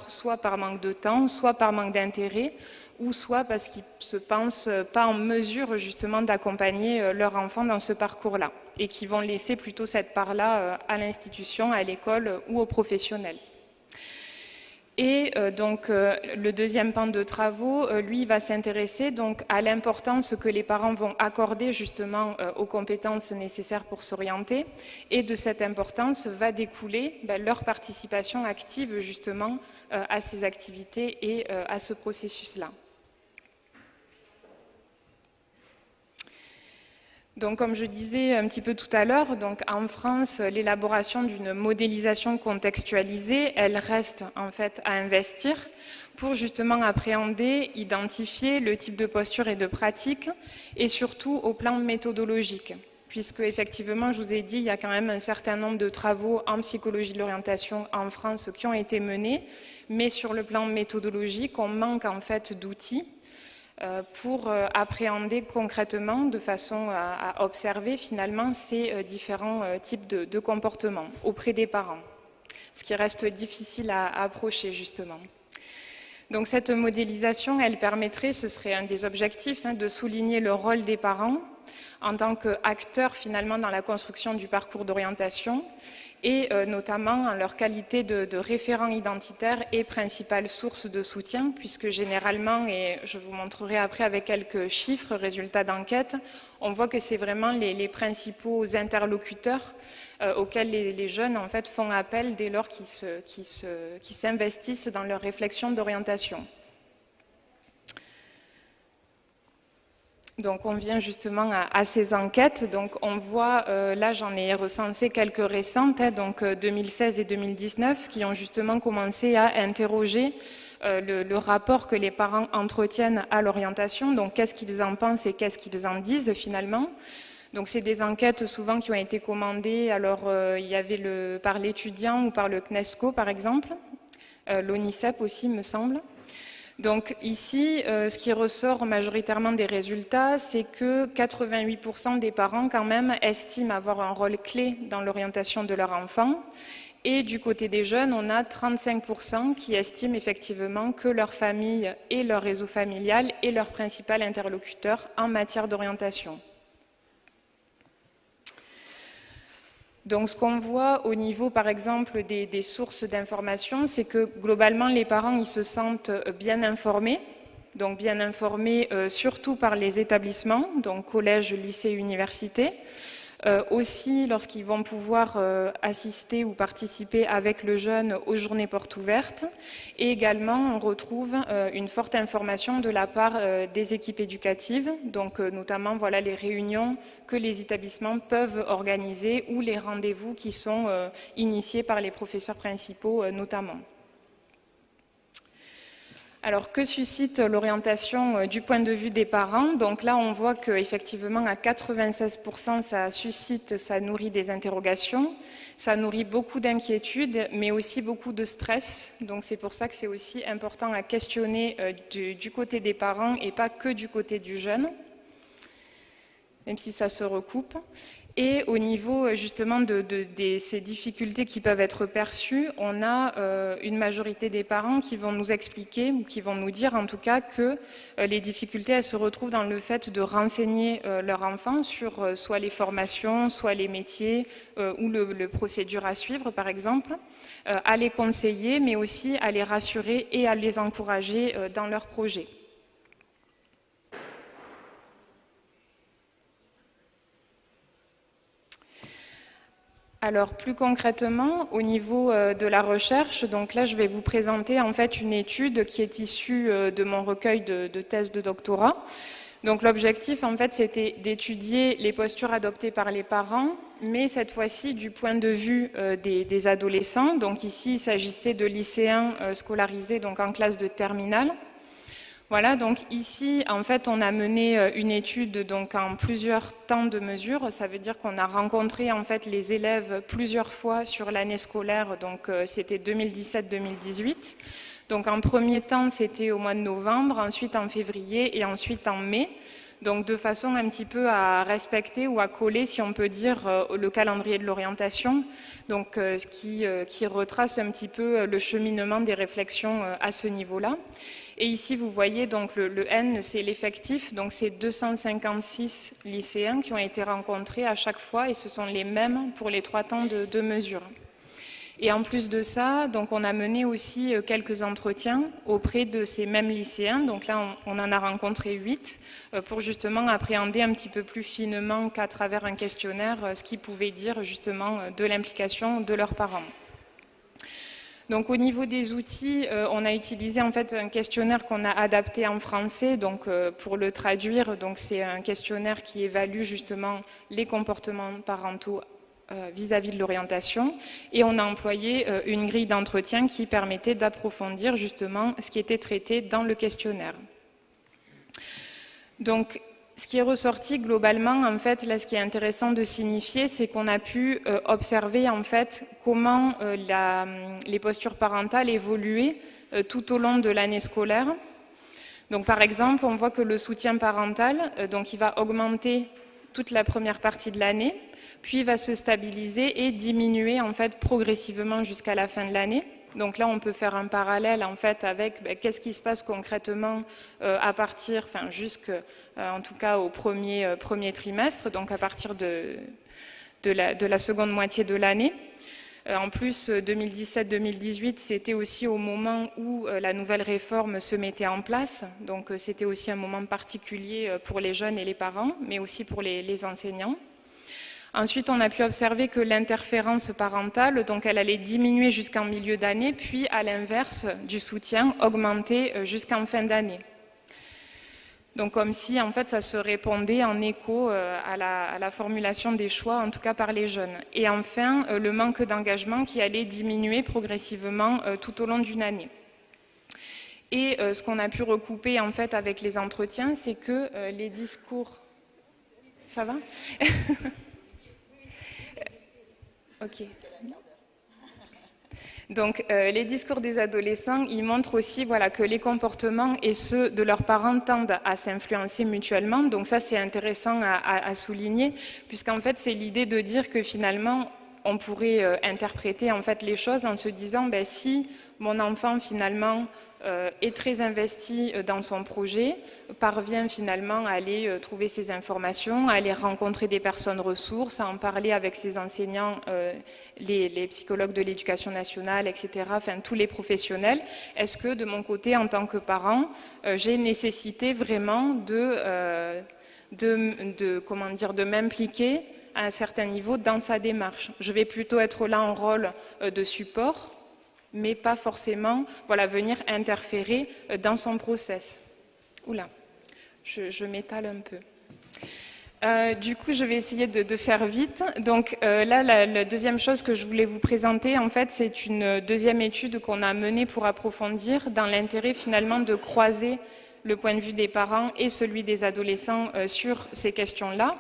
soit par manque de temps, soit par manque d'intérêt, ou soit parce qu'ils ne se pensent pas en mesure justement d'accompagner leur enfant dans ce parcours-là, et qui vont laisser plutôt cette part-là à l'institution, à l'école ou aux professionnels. Et donc le deuxième pan de travaux, lui, va s'intéresser donc à l'importance que les parents vont accorder justement aux compétences nécessaires pour s'orienter. Et de cette importance va découler leur participation active justement à ces activités et à ce processus-là. Donc, comme je disais un petit peu tout à l'heure, donc en France, l'élaboration d'une modélisation contextualisée, elle reste en fait à investir pour justement appréhender, identifier le type de posture et de pratique, et surtout au plan méthodologique. Puisque effectivement, je vous ai dit, il y a quand même un certain nombre de travaux en psychologie de l'orientation en France qui ont été menés, mais sur le plan méthodologique, on manque en fait d'outils pour appréhender concrètement, de façon à observer finalement ces différents types de comportements auprès des parents, ce qui reste difficile à approcher justement. Donc cette modélisation, elle permettrait, ce serait un des objectifs, de souligner le rôle des parents en tant qu'acteurs finalement dans la construction du parcours d'orientation et notamment en leur qualité de référent identitaire et principale source de soutien, puisque généralement, et je vous montrerai après avec quelques chiffres, résultats d'enquête, on voit que c'est vraiment les principaux interlocuteurs auxquels les jeunes en fait, font appel dès lors qu'ils s'investissent dans leur réflexion d'orientation. Donc on vient justement à ces enquêtes, donc on voit, là j'en ai recensé quelques récentes, donc 2016 et 2019, qui ont justement commencé à interroger le rapport que les parents entretiennent à l'orientation, donc qu'est-ce qu'ils en pensent et qu'est-ce qu'ils en disent finalement. Donc c'est des enquêtes souvent qui ont été commandées, alors il y avait par l'étudiant ou par le CNESCO par exemple, l'ONICEP aussi me semble. Donc ici, ce qui ressort majoritairement des résultats, c'est que 88% des parents quand même estiment avoir un rôle clé dans l'orientation de leur enfant. Et du côté des jeunes, on a 35% qui estiment effectivement que leur famille et leur réseau familial est leur principal interlocuteur en matière d'orientation. Donc ce qu'on voit au niveau par exemple des sources d'information, c'est que globalement les parents ils se sentent bien informés, donc bien informés surtout par les établissements, donc collège, lycée, université. Aussi lorsqu'ils vont pouvoir assister ou participer avec le jeune aux journées portes ouvertes. Et également, on retrouve une forte information de la part des équipes éducatives, donc notamment voilà, les réunions que les établissements peuvent organiser ou les rendez-vous qui sont initiés par les professeurs principaux notamment. Alors, que suscite l'orientation du point de vue des parents? Donc là, on voit qu'effectivement, à 96%, ça nourrit des interrogations, ça nourrit beaucoup d'inquiétudes, mais aussi beaucoup de stress. Donc c'est pour ça que c'est aussi important à questionner du côté des parents et pas que du côté du jeune, même si ça se recoupe. Et au niveau justement de ces difficultés qui peuvent être perçues, on a une majorité des parents qui vont nous expliquer, ou qui vont nous dire en tout cas que les difficultés elles se retrouvent dans le fait de renseigner leur enfant sur soit les formations, soit les métiers ou le procédure à suivre par exemple, à les conseiller mais aussi à les rassurer et à les encourager dans leurs projets. Alors plus concrètement, au niveau de la recherche, donc là je vais vous présenter en fait une étude qui est issue de mon recueil de thèse de doctorat. Donc l'objectif en fait c'était d'étudier les postures adoptées par les parents, mais cette fois-ci du point de vue des adolescents. Donc ici il s'agissait de lycéens scolarisés donc en classe de terminale. Voilà, donc ici, en fait, on a mené une étude donc en plusieurs temps de mesure. Ça veut dire qu'on a rencontré en fait les élèves plusieurs fois sur l'année scolaire. Donc c'était 2017-2018. Donc en premier temps, c'était au mois de novembre, ensuite en février et ensuite en mai. Donc de façon un petit peu à respecter ou à coller, si on peut dire, le calendrier de l'orientation. Donc qui retrace un petit peu le cheminement des réflexions à ce niveau-là. Et ici, vous voyez, donc le N, c'est l'effectif, donc c'est 256 lycéens qui ont été rencontrés à chaque fois, et ce sont les mêmes pour les 3 temps de mesure. Et en plus de ça, donc on a mené aussi quelques entretiens auprès de ces mêmes lycéens, donc là on en a rencontré 8, pour justement appréhender un petit peu plus finement qu'à travers un questionnaire ce qu'ils pouvaient dire justement de l'implication de leurs parents. Donc au niveau des outils, on a utilisé en fait un questionnaire qu'on a adapté en français, donc pour le traduire, donc c'est un questionnaire qui évalue justement les comportements parentaux vis-à-vis de l'orientation, et on a employé une grille d'entretien qui permettait d'approfondir justement ce qui était traité dans le questionnaire. Donc ce qui est ressorti globalement, en fait, là, ce qui est intéressant de signifier, c'est qu'on a pu observer, en fait, comment les postures parentales évoluaient tout au long de l'année scolaire. Donc, par exemple, on voit que le soutien parental, donc, il va augmenter toute la première partie de l'année, puis il va se stabiliser et diminuer, en fait, progressivement jusqu'à la fin de l'année. Donc là, on peut faire un parallèle en fait avec qu'est-ce qui se passe concrètement à partir, enfin en tout cas au premier trimestre, donc à partir de la seconde moitié de l'année. En plus, 2017-2018, c'était aussi au moment où la nouvelle réforme se mettait en place. Donc c'était aussi un moment particulier pour les jeunes et les parents, mais aussi pour les enseignants. Ensuite, on a pu observer que l'interférence parentale, donc elle allait diminuer jusqu'en milieu d'année, puis à l'inverse du soutien, augmenter jusqu'en fin d'année. Donc comme si en fait ça se répondait en écho à la formulation des choix, en tout cas par les jeunes. Et enfin, le manque d'engagement qui allait diminuer progressivement tout au long d'une année. Et ce qu'on a pu recouper en fait avec les entretiens, c'est que les discours... Ça va? Ok. Donc, les discours des adolescents, ils montrent aussi que les comportements et ceux de leurs parents tendent à s'influencer mutuellement. Donc ça, c'est intéressant à souligner, puisqu'en fait, c'est l'idée de dire que finalement, on pourrait interpréter en fait les choses en se disant, si mon enfant finalement est très investi dans son projet, parvient finalement à aller trouver ses informations, à aller rencontrer des personnes ressources, à en parler avec ses enseignants, les psychologues de l'éducation nationale, etc., enfin tous les professionnels. Est-ce que de mon côté, en tant que parent, j'ai nécessité vraiment de m'impliquer à un certain niveau dans sa démarche? Je vais plutôt être là en rôle de support, mais pas forcément venir interférer dans son process. Oula, je m'étale un peu. Du coup, je vais essayer de faire vite. Donc là, la deuxième chose que je voulais vous présenter, en fait, c'est une deuxième étude qu'on a menée pour approfondir dans l'intérêt finalement de croiser le point de vue des parents et celui des adolescents sur ces questions-là.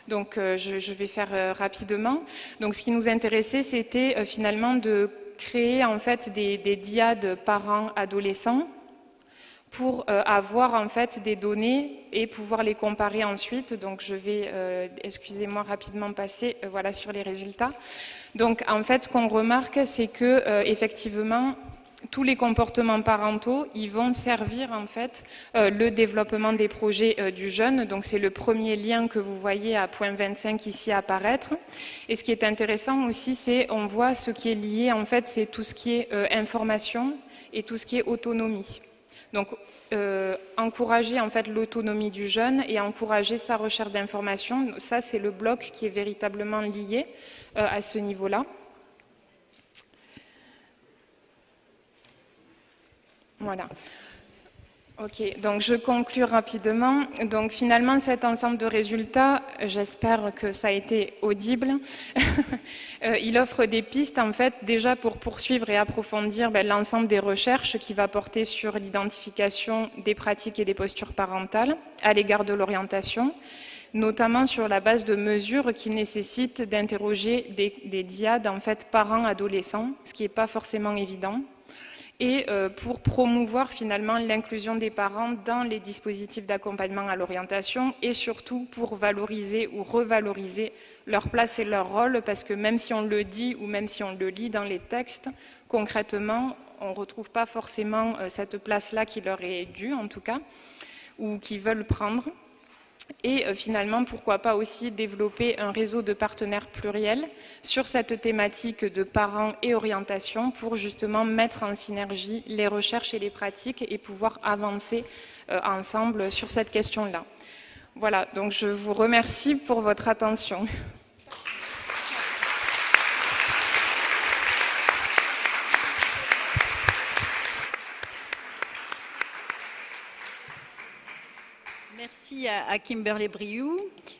Donc je vais faire rapidement. Donc ce qui nous intéressait, c'était finalement de créer en fait des dyades parents-adolescents pour avoir en fait des données et pouvoir les comparer ensuite. Donc je vais, excusez-moi, rapidement passer sur les résultats. Donc en fait, ce qu'on remarque, c'est que effectivement, tous les comportements parentaux, ils vont servir en fait le développement des projets du jeune. Donc c'est le premier lien que vous voyez à point 25 ici apparaître. Et ce qui est intéressant aussi, c'est on voit ce qui est lié en fait, c'est tout ce qui est information et tout ce qui est autonomie. Donc encourager en fait l'autonomie du jeune et encourager sa recherche d'informations, ça c'est le bloc qui est véritablement lié à ce niveau-là. Voilà. Ok, donc je conclue rapidement. Donc finalement, cet ensemble de résultats, j'espère que ça a été audible. Il offre des pistes en fait déjà pour poursuivre et approfondir l'ensemble des recherches qui va porter sur l'identification des pratiques et des postures parentales à l'égard de l'orientation, notamment sur la base de mesures qui nécessitent d'interroger des dyades en fait parents-adolescents, ce qui n'est pas forcément évident. Et pour promouvoir finalement l'inclusion des parents dans les dispositifs d'accompagnement à l'orientation et surtout pour valoriser ou revaloriser leur place et leur rôle, parce que même si on le dit ou même si on le lit dans les textes, concrètement, on ne retrouve pas forcément cette place-là qui leur est due en tout cas, ou qu'ils veulent prendre. Et finalement, pourquoi pas aussi développer un réseau de partenaires pluriels sur cette thématique de parents et orientation pour justement mettre en synergie les recherches et les pratiques et pouvoir avancer ensemble sur cette question-là. Voilà, donc je vous remercie pour votre attention. Merci à Kimberley Briou.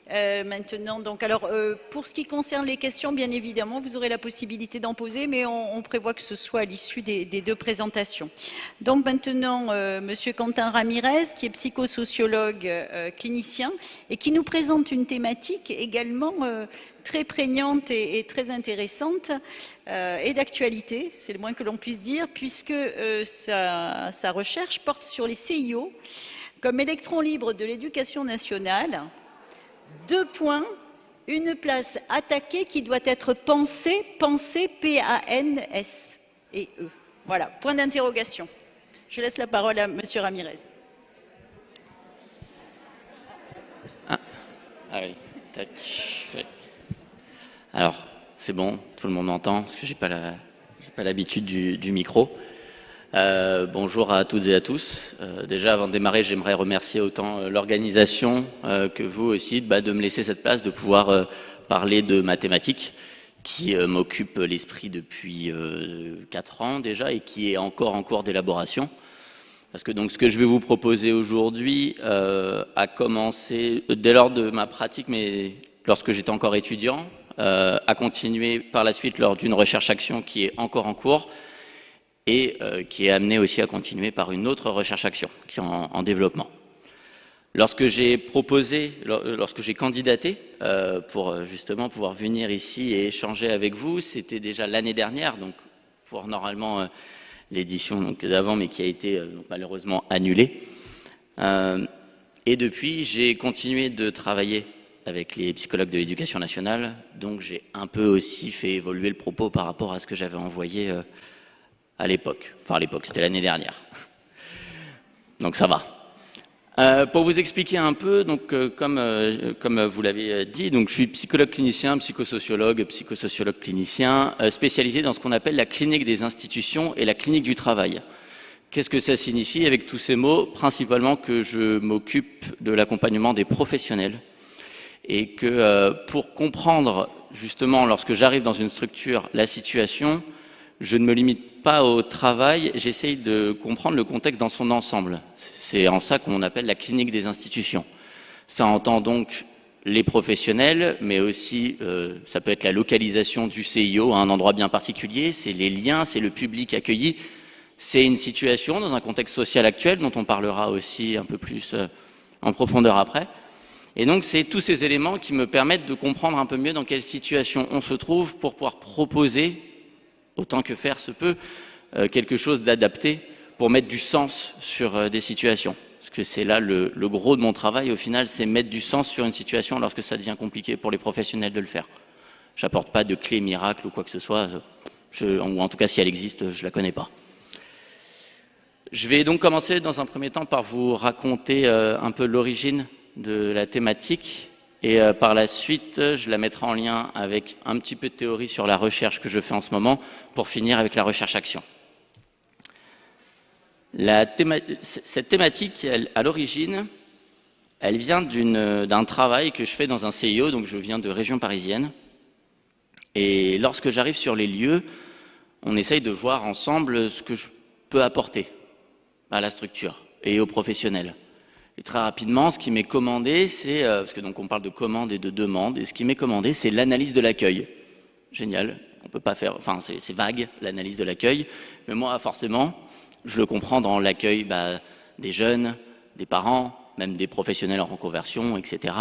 Maintenant, donc, alors, pour ce qui concerne les questions, bien évidemment, vous aurez la possibilité d'en poser, mais on prévoit que ce soit à l'issue des deux présentations. Donc maintenant, Monsieur Quentin Ramirez, qui est psychosociologue clinicien et qui nous présente une thématique également très prégnante et très intéressante et d'actualité, c'est le moins que l'on puisse dire, puisque sa recherche porte sur les CIO comme électrons libres de l'éducation nationale. 2 points, une place attaquée qui doit être pensée, P-A-N-S et E. Voilà, point d'interrogation. Je laisse la parole à Monsieur Ramirez. Ah oui, tac. Oui. Alors, c'est bon, tout le monde m'entend, parce que j'ai pas l'habitude du micro. Bonjour à toutes et à tous. Déjà, avant de démarrer, j'aimerais remercier autant l'organisation que vous aussi de me laisser cette place, de pouvoir parler de mathématiques, qui m'occupe l'esprit depuis 4 ans déjà et qui est encore en cours d'élaboration. Parce que donc ce que je vais vous proposer aujourd'hui a commencé dès lors de ma pratique, mais lorsque j'étais encore étudiant, a continué par la suite lors d'une recherche-action qui est encore en cours et qui est amenée aussi à continuer par une autre recherche-action qui est en développement. Lorsque j'ai candidaté pour justement pouvoir venir ici et échanger avec vous, c'était déjà l'année dernière, donc pour normalement l'édition d'avant, mais qui a été malheureusement annulée. Et depuis, j'ai continué de travailler avec les psychologues de l'éducation nationale, donc j'ai un peu aussi fait évoluer le propos par rapport à ce que j'avais envoyé à l'époque. Enfin à l'époque, c'était l'année dernière. Donc ça va. Pour vous expliquer un peu, donc, comme vous l'avez dit, donc, je suis psychologue clinicien, psychosociologue clinicien, spécialisé dans ce qu'on appelle la clinique des institutions et la clinique du travail. Qu'est-ce que ça signifie avec tous ces mots? Principalement que je m'occupe de l'accompagnement des professionnels et que pour comprendre justement lorsque j'arrive dans une structure la situation, je ne me limite pas au travail, j'essaye de comprendre le contexte dans son ensemble. C'est en ça qu'on appelle la clinique des institutions. Ça entend donc les professionnels, mais aussi ça peut être la localisation du CIO à un endroit bien particulier, c'est les liens, c'est le public accueilli, c'est une situation dans un contexte social actuel dont on parlera aussi un peu plus en profondeur après. Et donc c'est tous ces éléments qui me permettent de comprendre un peu mieux dans quelle situation on se trouve pour pouvoir proposer, autant que faire se peut, quelque chose d'adapté pour mettre du sens sur des situations. Parce que c'est là le gros de mon travail, au final, c'est mettre du sens sur une situation lorsque ça devient compliqué pour les professionnels de le faire. J'apporte pas de clé miracle ou quoi que ce soit, ou en tout cas si elle existe, je la connais pas. Je vais donc commencer dans un premier temps par vous raconter un peu l'origine de la thématique et par la suite, je la mettrai en lien avec un petit peu de théorie sur la recherche que je fais en ce moment pour finir avec la recherche-action. Cette thématique, à l'origine, elle vient d'un travail que je fais dans un CIO, donc je viens de région parisienne. Et lorsque j'arrive sur les lieux, on essaye de voir ensemble ce que je peux apporter à la structure et aux professionnels. Et très rapidement, ce qui m'est commandé, c'est, parce que donc on parle de commande et de demande, et ce qui m'est commandé, c'est l'analyse de l'accueil. Génial, on peut pas faire, enfin c'est vague, l'analyse de l'accueil, mais moi forcément, je le comprends dans l'accueil des jeunes, des parents, même des professionnels en reconversion, etc.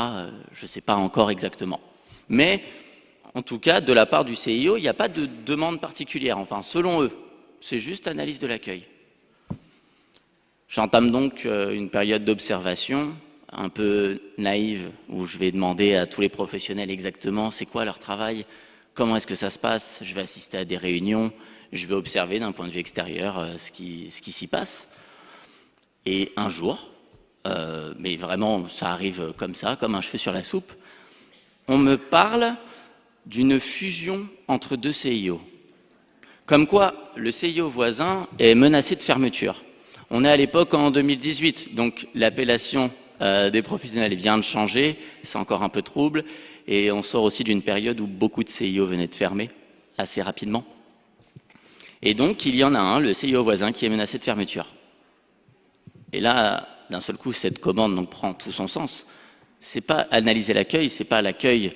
Je ne sais pas encore exactement. Mais, en tout cas, de la part du CIO, il n'y a pas de demande particulière, enfin, selon eux. C'est juste analyse de l'accueil. J'entame donc une période d'observation, un peu naïve, où je vais demander à tous les professionnels exactement c'est quoi leur travail, comment est-ce que ça se passe, je vais assister à des réunions, je vais observer d'un point de vue extérieur ce qui s'y passe. Et un jour, mais vraiment ça arrive comme ça, comme un cheveu sur la soupe, on me parle d'une fusion entre 2 CIO. Comme quoi le CIO voisin est menacé de fermeture. On est à l'époque en 2018, donc l'appellation des professionnels vient de changer, c'est encore un peu trouble, et on sort aussi d'une période où beaucoup de CIO venaient de fermer assez rapidement. Et donc, il y en a un, le CIO voisin, qui est menacé de fermeture. Et là, d'un seul coup, cette commande donc, prend tout son sens. C'est pas analyser l'accueil, c'est pas l'accueil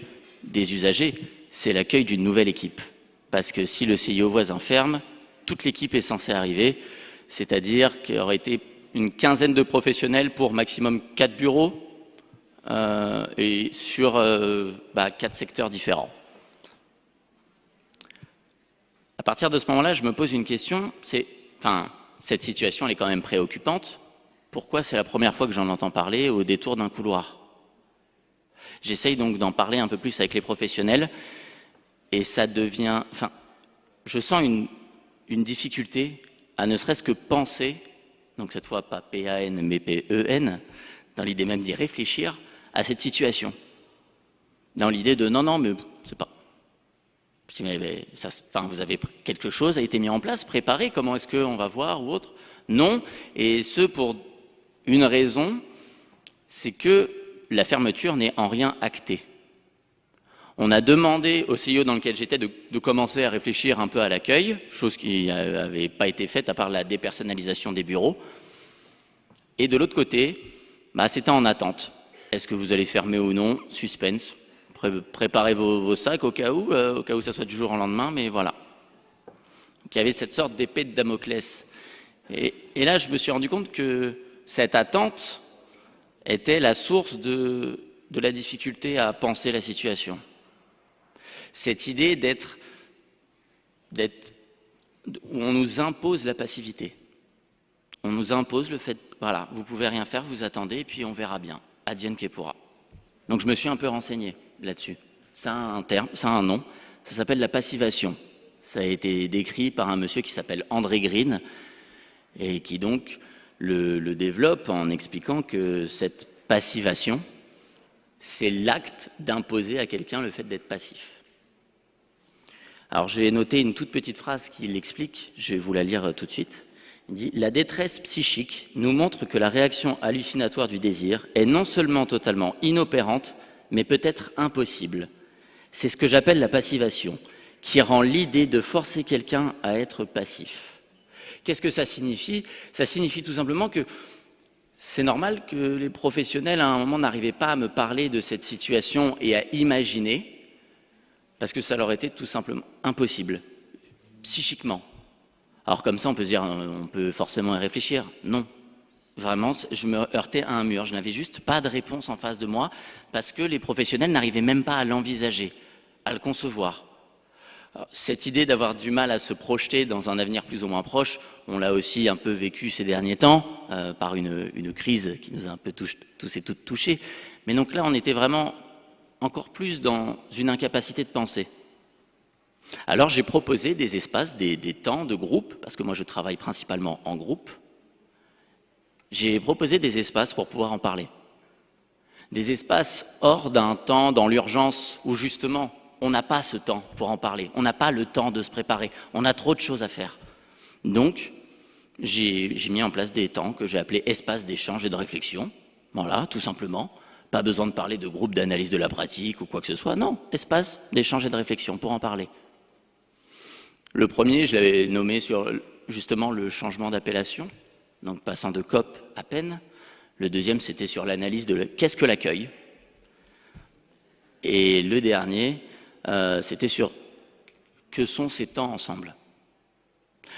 des usagers, c'est l'accueil d'une nouvelle équipe. Parce que si le CIO voisin ferme, toute l'équipe est censée arriver, c'est-à-dire qu'il y aurait été une quinzaine de professionnels pour maximum 4 bureaux et sur 4 secteurs différents. À partir de ce moment-là, je me pose une question, cette situation elle est quand même préoccupante. Pourquoi c'est la première fois que j'en entends parler au détour d'un couloir? J'essaye donc d'en parler un peu plus avec les professionnels et ça devient... je sens une difficulté à ne serait-ce que penser, donc cette fois pas P-A-N mais P-E-N, dans l'idée même d'y réfléchir à cette situation. Dans l'idée de non, mais c'est pas. Je dis, mais ça, vous avez quelque chose a été mis en place, préparé, comment est-ce qu'on va voir ou autre? Non, et ce pour une raison, c'est que la fermeture n'est en rien actée. On a demandé au CIO dans lequel j'étais de commencer à réfléchir un peu à l'accueil, chose qui n'avait pas été faite à part la dépersonnalisation des bureaux. Et de l'autre côté, c'était en attente. Est-ce que vous allez fermer ou non? Suspense. Préparez vos sacs au cas où ça soit du jour au lendemain, mais voilà. Donc, il y avait cette sorte d'épée de Damoclès. Et là, je me suis rendu compte que cette attente était la source de la difficulté à penser la situation. Cette idée où on nous impose la passivité. On nous impose le fait, voilà, vous pouvez rien faire, vous attendez, et puis on verra bien. Advienne que pourra. Donc je me suis un peu renseigné là-dessus. Ça a un terme, ça a un nom, ça s'appelle la passivation. Ça a été décrit par un monsieur qui s'appelle André Green, et qui donc le développe en expliquant que cette passivation, c'est l'acte d'imposer à quelqu'un le fait d'être passif. Alors j'ai noté une toute petite phrase qui l'explique, je vais vous la lire tout de suite. Il dit « La détresse psychique nous montre que la réaction hallucinatoire du désir est non seulement totalement inopérante, mais peut-être impossible. C'est ce que j'appelle la passivation, qui rend l'idée de forcer quelqu'un à être passif. » Qu'est-ce que ça signifie? Ça signifie tout simplement que c'est normal que les professionnels, à un moment, n'arrivaient pas à me parler de cette situation et à imaginer, parce que ça leur était tout simplement impossible, psychiquement. Alors comme ça, on peut se dire, on peut forcément y réfléchir. Non. Vraiment, je me heurtais à un mur. Je n'avais juste pas de réponse en face de moi, parce que les professionnels n'arrivaient même pas à l'envisager, à le concevoir. Alors, cette idée d'avoir du mal à se projeter dans un avenir plus ou moins proche, on l'a aussi un peu vécu ces derniers temps, par une crise qui nous a un peu tous et toutes touchés. Mais donc là, on était vraiment encore plus dans une incapacité de penser. Alors j'ai proposé des espaces, des temps de groupe, parce que moi je travaille principalement en groupe. J'ai proposé des espaces pour pouvoir en parler. Des espaces hors d'un temps dans l'urgence où justement on n'a pas ce temps pour en parler, on n'a pas le temps de se préparer, on a trop de choses à faire. Donc j'ai mis en place des temps que j'ai appelés espaces d'échange et de réflexion, voilà, tout simplement. Pas besoin de parler de groupe d'analyse de la pratique ou quoi que ce soit, non, espace d'échange et de réflexion pour en parler. Le premier, je l'avais nommé sur justement le changement d'appellation, donc passant de COP à peine. Le deuxième, c'était sur l'analyse de qu'est-ce que l'accueil. Et le dernier, c'était sur que sont ces temps ensemble.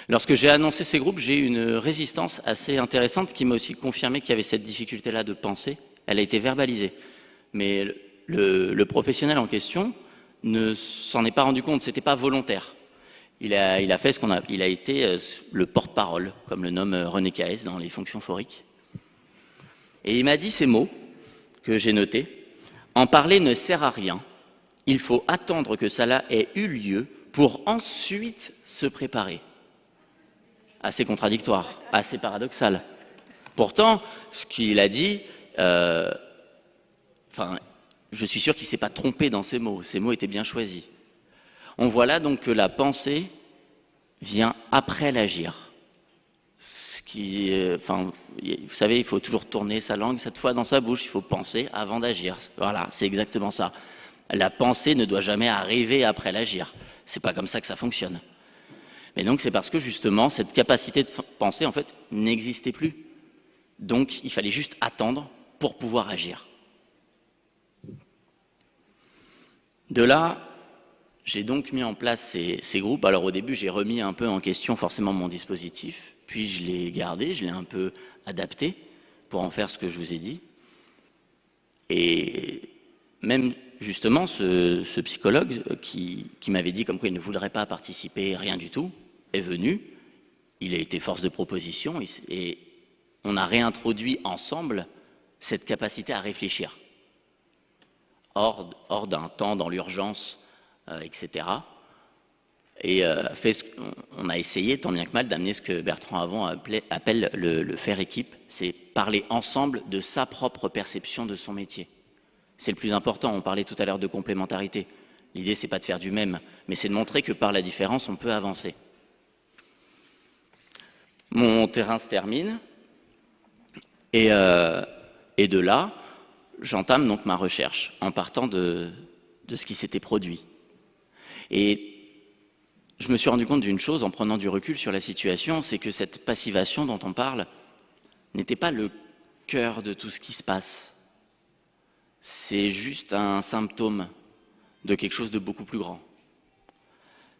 Lorsque j'ai annoncé ces groupes, j'ai eu une résistance assez intéressante qui m'a aussi confirmé qu'il y avait cette difficulté-là de penser. Elle a été verbalisée. Mais le professionnel en question ne s'en est pas rendu compte, c'était pas volontaire. Il a fait il a été le porte-parole, comme le nomme René Caès dans les fonctions phoriques. Et il m'a dit ces mots que j'ai notés. En parler ne sert à rien. Il faut attendre que cela ait eu lieu pour ensuite se préparer. Assez contradictoire, assez paradoxal. Pourtant, ce qu'il a dit, je suis sûr qu'il ne s'est pas trompé dans ses mots. Ses mots étaient bien choisis. On voit là donc que la pensée vient après l'agir. Vous savez, il faut toujours tourner sa langue cette fois dans sa bouche. Il faut penser avant d'agir. Voilà, c'est exactement ça. La pensée ne doit jamais arriver après l'agir. C'est pas comme ça que ça fonctionne. Mais donc c'est parce que justement cette capacité de penser en fait n'existait plus. Donc il fallait juste attendre pour pouvoir agir. De là, j'ai donc mis en place ces groupes. Alors au début, j'ai remis un peu en question forcément mon dispositif, puis je l'ai gardé, je l'ai un peu adapté pour en faire ce que je vous ai dit. Et même justement, ce psychologue qui m'avait dit comme quoi il ne voudrait pas participer, rien du tout, est venu. Il a été force de proposition et on a réintroduit ensemble cette capacité à réfléchir. Hors d'un temps, dans l'urgence, etc. et on a essayé, tant bien que mal, d'amener ce que Bertrand Avant appelle le faire équipe, c'est parler ensemble de sa propre perception de son métier. C'est le plus important, on parlait tout à l'heure de complémentarité. L'idée, c'est pas de faire du même, mais c'est de montrer que par la différence, on peut avancer. Mon terrain se termine, et de là, j'entame donc ma recherche, en partant de ce qui s'était produit. Et je me suis rendu compte d'une chose, en prenant du recul sur la situation, c'est que cette passivation dont on parle n'était pas le cœur de tout ce qui se passe. C'est juste un symptôme de quelque chose de beaucoup plus grand.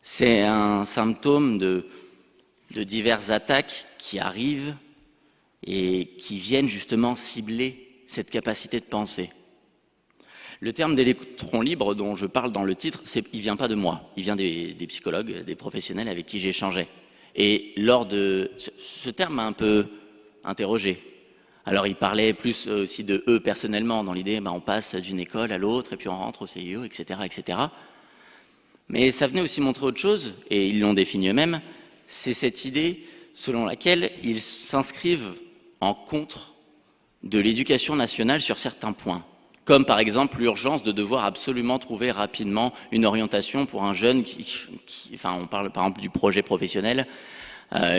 C'est un symptôme de diverses attaques qui arrivent et qui viennent justement cibler cette capacité de penser. Le terme d'électron libre dont je parle dans le titre, il ne vient pas de moi, il vient des psychologues, des professionnels avec qui j'échangeais. Et lors de... Ce terme m'a un peu interrogé. Alors il parlait plus aussi de eux personnellement, dans l'idée on passe d'une école à l'autre et puis on rentre au CIE, etc., etc. Mais ça venait aussi montrer autre chose, et ils l'ont défini eux-mêmes, c'est cette idée selon laquelle ils s'inscrivent en contre de l'éducation nationale sur certains points. Comme par exemple l'urgence de devoir absolument trouver rapidement une orientation pour un jeune enfin on parle par exemple du projet professionnel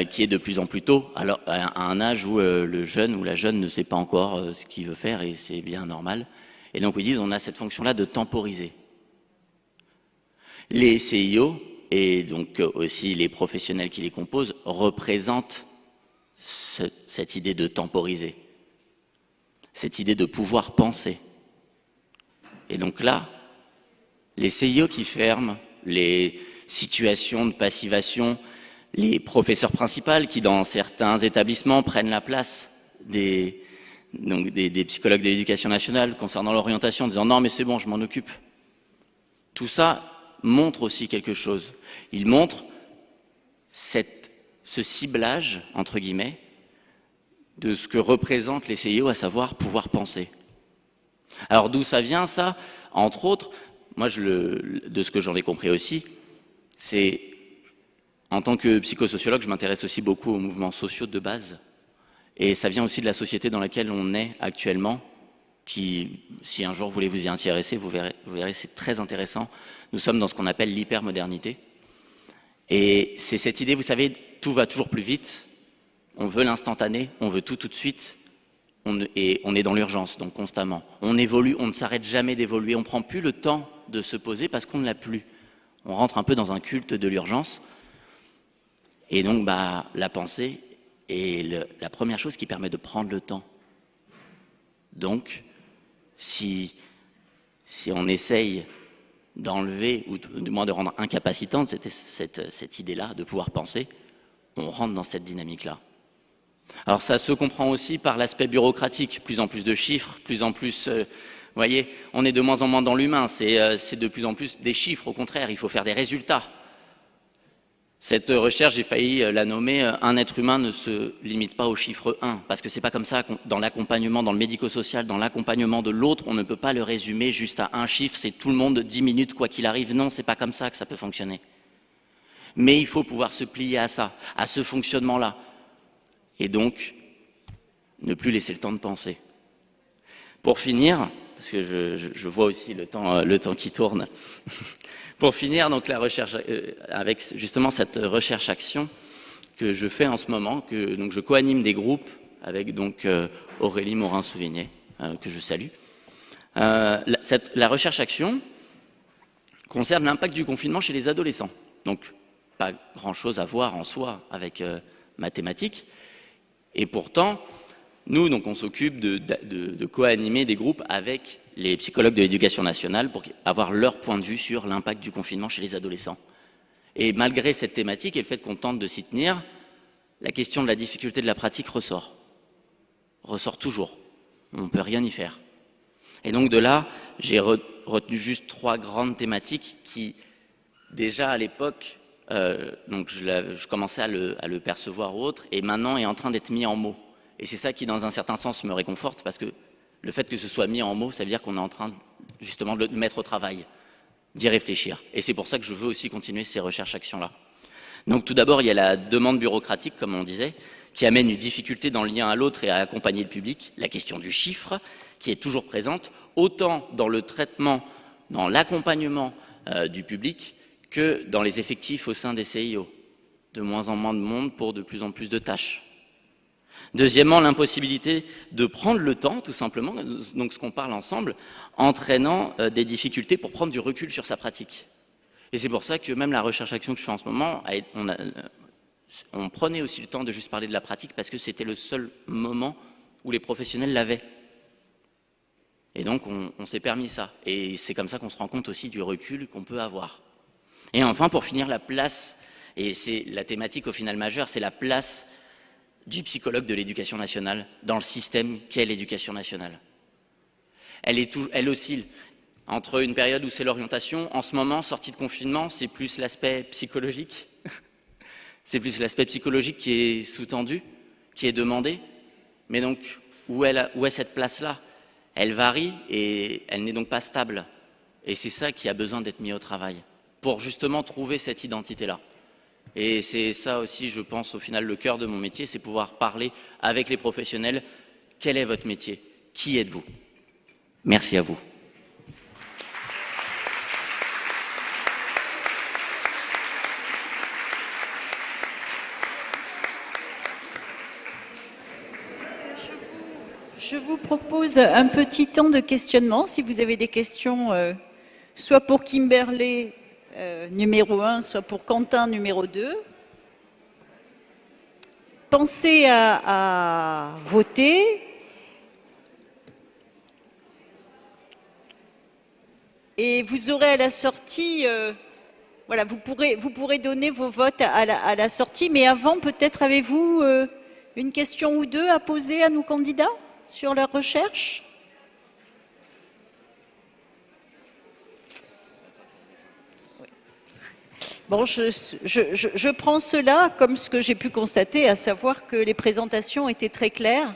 qui est de plus en plus tôt, alors à un âge où le jeune ou la jeune ne sait pas encore ce qu'il veut faire et c'est bien normal. Et donc ils disent on a cette fonction-là de temporiser. Les CIO et donc aussi les professionnels qui les composent représentent cette idée de temporiser, cette idée de pouvoir penser. Et donc là, les CIO qui ferment, les situations de passivation, les professeurs principaux qui, dans certains établissements, prennent la place des psychologues de l'éducation nationale concernant l'orientation, en disant « non, mais c'est bon, je m'en occupe ». Tout ça montre aussi quelque chose. Il montre ce ciblage, entre guillemets, de ce que représentent les CIO, à savoir pouvoir penser. Alors d'où ça vient ça? Entre autres, moi de ce que j'en ai compris aussi, c'est en tant que psychosociologue, je m'intéresse aussi beaucoup aux mouvements sociaux de base. Et ça vient aussi de la société dans laquelle on est actuellement, qui, si un jour vous voulez vous y intéresser, vous verrez c'est très intéressant. Nous sommes dans ce qu'on appelle l'hypermodernité. Et c'est cette idée, vous savez, tout va toujours plus vite, on veut l'instantané, on veut tout de suite, et on est dans l'urgence, donc constamment. On évolue, on ne s'arrête jamais d'évoluer, on ne prend plus le temps de se poser parce qu'on ne l'a plus. On rentre un peu dans un culte de l'urgence. Et donc, la pensée est la première chose qui permet de prendre le temps. Donc, si on essaye d'enlever, ou du moins de rendre incapacitante cette idée-là de pouvoir penser, on rentre dans cette dynamique-là. Alors ça se comprend aussi par l'aspect bureaucratique, plus en plus de chiffres, plus en plus... vous voyez, on est de moins en moins dans l'humain, c'est de plus en plus des chiffres, au contraire, il faut faire des résultats. Cette recherche, j'ai failli la nommer « Un être humain ne se limite pas au chiffre 1 », parce que c'est pas comme ça, dans l'accompagnement, dans le médico-social, dans l'accompagnement de l'autre, on ne peut pas le résumer juste à un chiffre, c'est tout le monde 10 minutes quoi qu'il arrive. Non, c'est pas comme ça que ça peut fonctionner. Mais il faut pouvoir se plier à ça, à ce fonctionnement-là. Et donc, ne plus laisser le temps de penser. Pour finir, parce que je vois aussi le temps qui tourne, pour finir, donc la recherche, avec justement cette recherche-action que je fais en ce moment, donc je co-anime des groupes avec donc Aurélie Morin-Souvigné, que je salue. La recherche-action concerne l'impact du confinement chez les adolescents. Donc, pas grand-chose à voir en soi avec mathématiques. Et pourtant, nous, donc, on s'occupe de co-animer des groupes avec les psychologues de l'éducation nationale pour avoir leur point de vue sur l'impact du confinement chez les adolescents. Et malgré cette thématique et le fait qu'on tente de s'y tenir, la question de la difficulté de la pratique ressort toujours. On ne peut rien y faire. Et donc de là, j'ai retenu juste 3 grandes thématiques qui, déjà à l'époque, donc je commençais à le percevoir ou autre, et maintenant est en train d'être mis en mots. Et c'est ça qui, dans un certain sens, me réconforte, parce que le fait que ce soit mis en mots, ça veut dire qu'on est en train, justement, de le mettre au travail. d'y réfléchir. Et c'est pour ça que je veux aussi continuer ces recherches-actions-là. Donc tout d'abord, il y a la demande bureaucratique, comme on disait, qui amène une difficulté dans le lien à l'autre et à accompagner le public, la question du chiffre, qui est toujours présente, autant dans le traitement, dans l'accompagnement du public, que dans les effectifs au sein des CIO. De moins en moins de monde pour de plus en plus de tâches. Deuxièmement, l'impossibilité de prendre le temps, tout simplement, donc ce qu'on parle ensemble, entraînant des difficultés pour prendre du recul sur sa pratique. Et c'est pour ça que même la recherche-action que je fais en ce moment, on prenait aussi le temps de juste parler de la pratique parce que c'était le seul moment où les professionnels l'avaient. Et donc on s'est permis ça. Et c'est comme ça qu'on se rend compte aussi du recul qu'on peut avoir. Et enfin, pour finir, la place, et c'est la thématique au final majeure, c'est la place du psychologue de l'éducation nationale dans le système qu'est l'éducation nationale. Elle oscille entre une période où c'est l'orientation, en ce moment, sortie de confinement, c'est plus l'aspect psychologique. C'est plus l'aspect psychologique qui est sous-tendu, qui est demandé. Mais donc, où est cette place-là? Elle varie et elle n'est donc pas stable. Et c'est ça qui a besoin d'être mis au travail, pour justement trouver cette identité-là. Et c'est ça aussi, je pense, au final, le cœur de mon métier, c'est pouvoir parler avec les professionnels. Quel est votre métier? Qui êtes-vous? Merci à vous. Je vous propose un petit temps de questionnement, si vous avez des questions, soit pour Kimberlé, numéro 1, soit pour Quentin, numéro 2. Pensez à voter. Et vous aurez à la sortie, voilà, vous pourrez donner vos votes à la sortie, mais avant, peut-être avez-vous une question ou deux à poser à nos candidats sur leur recherche? Bon, je prends cela comme ce que j'ai pu constater, à savoir que les présentations étaient très claires.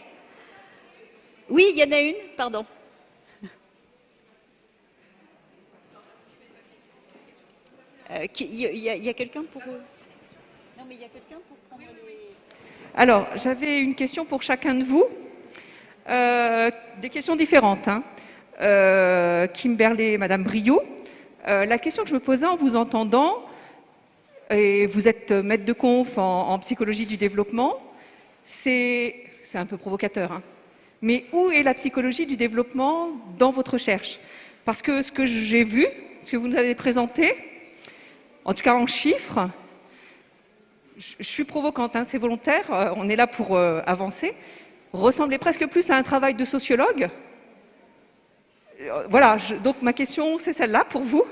Oui, il y en a une, pardon. Il y a quelqu'un pour... Non, mais il y a quelqu'un pour prendre les... Alors, j'avais une question pour chacun de vous. Des questions différentes. Kimberlé et Madame Briot. La question que je me posais en vous entendant, et vous êtes maître de conf en psychologie du développement, c'est un peu provocateur, mais où est la psychologie du développement dans votre recherche? Parce que ce que j'ai vu, ce que vous nous avez présenté, en tout cas en chiffres, je suis provocante, c'est volontaire, on est là pour avancer, ressemblait presque plus à un travail de sociologue. Voilà, donc ma question c'est celle-là pour vous.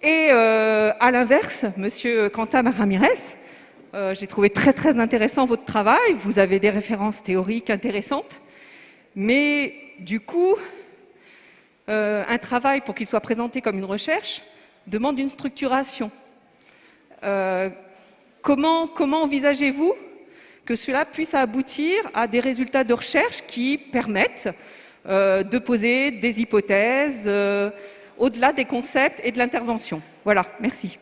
Et à l'inverse, Monsieur Quentin Ramirez, j'ai trouvé très très intéressant votre travail, vous avez des références théoriques intéressantes, mais du coup, un travail pour qu'il soit présenté comme une recherche demande une structuration. Comment envisagez-vous que cela puisse aboutir à des résultats de recherche qui permettent de poser des hypothèses au-delà des concepts et de l'intervention? Voilà, merci.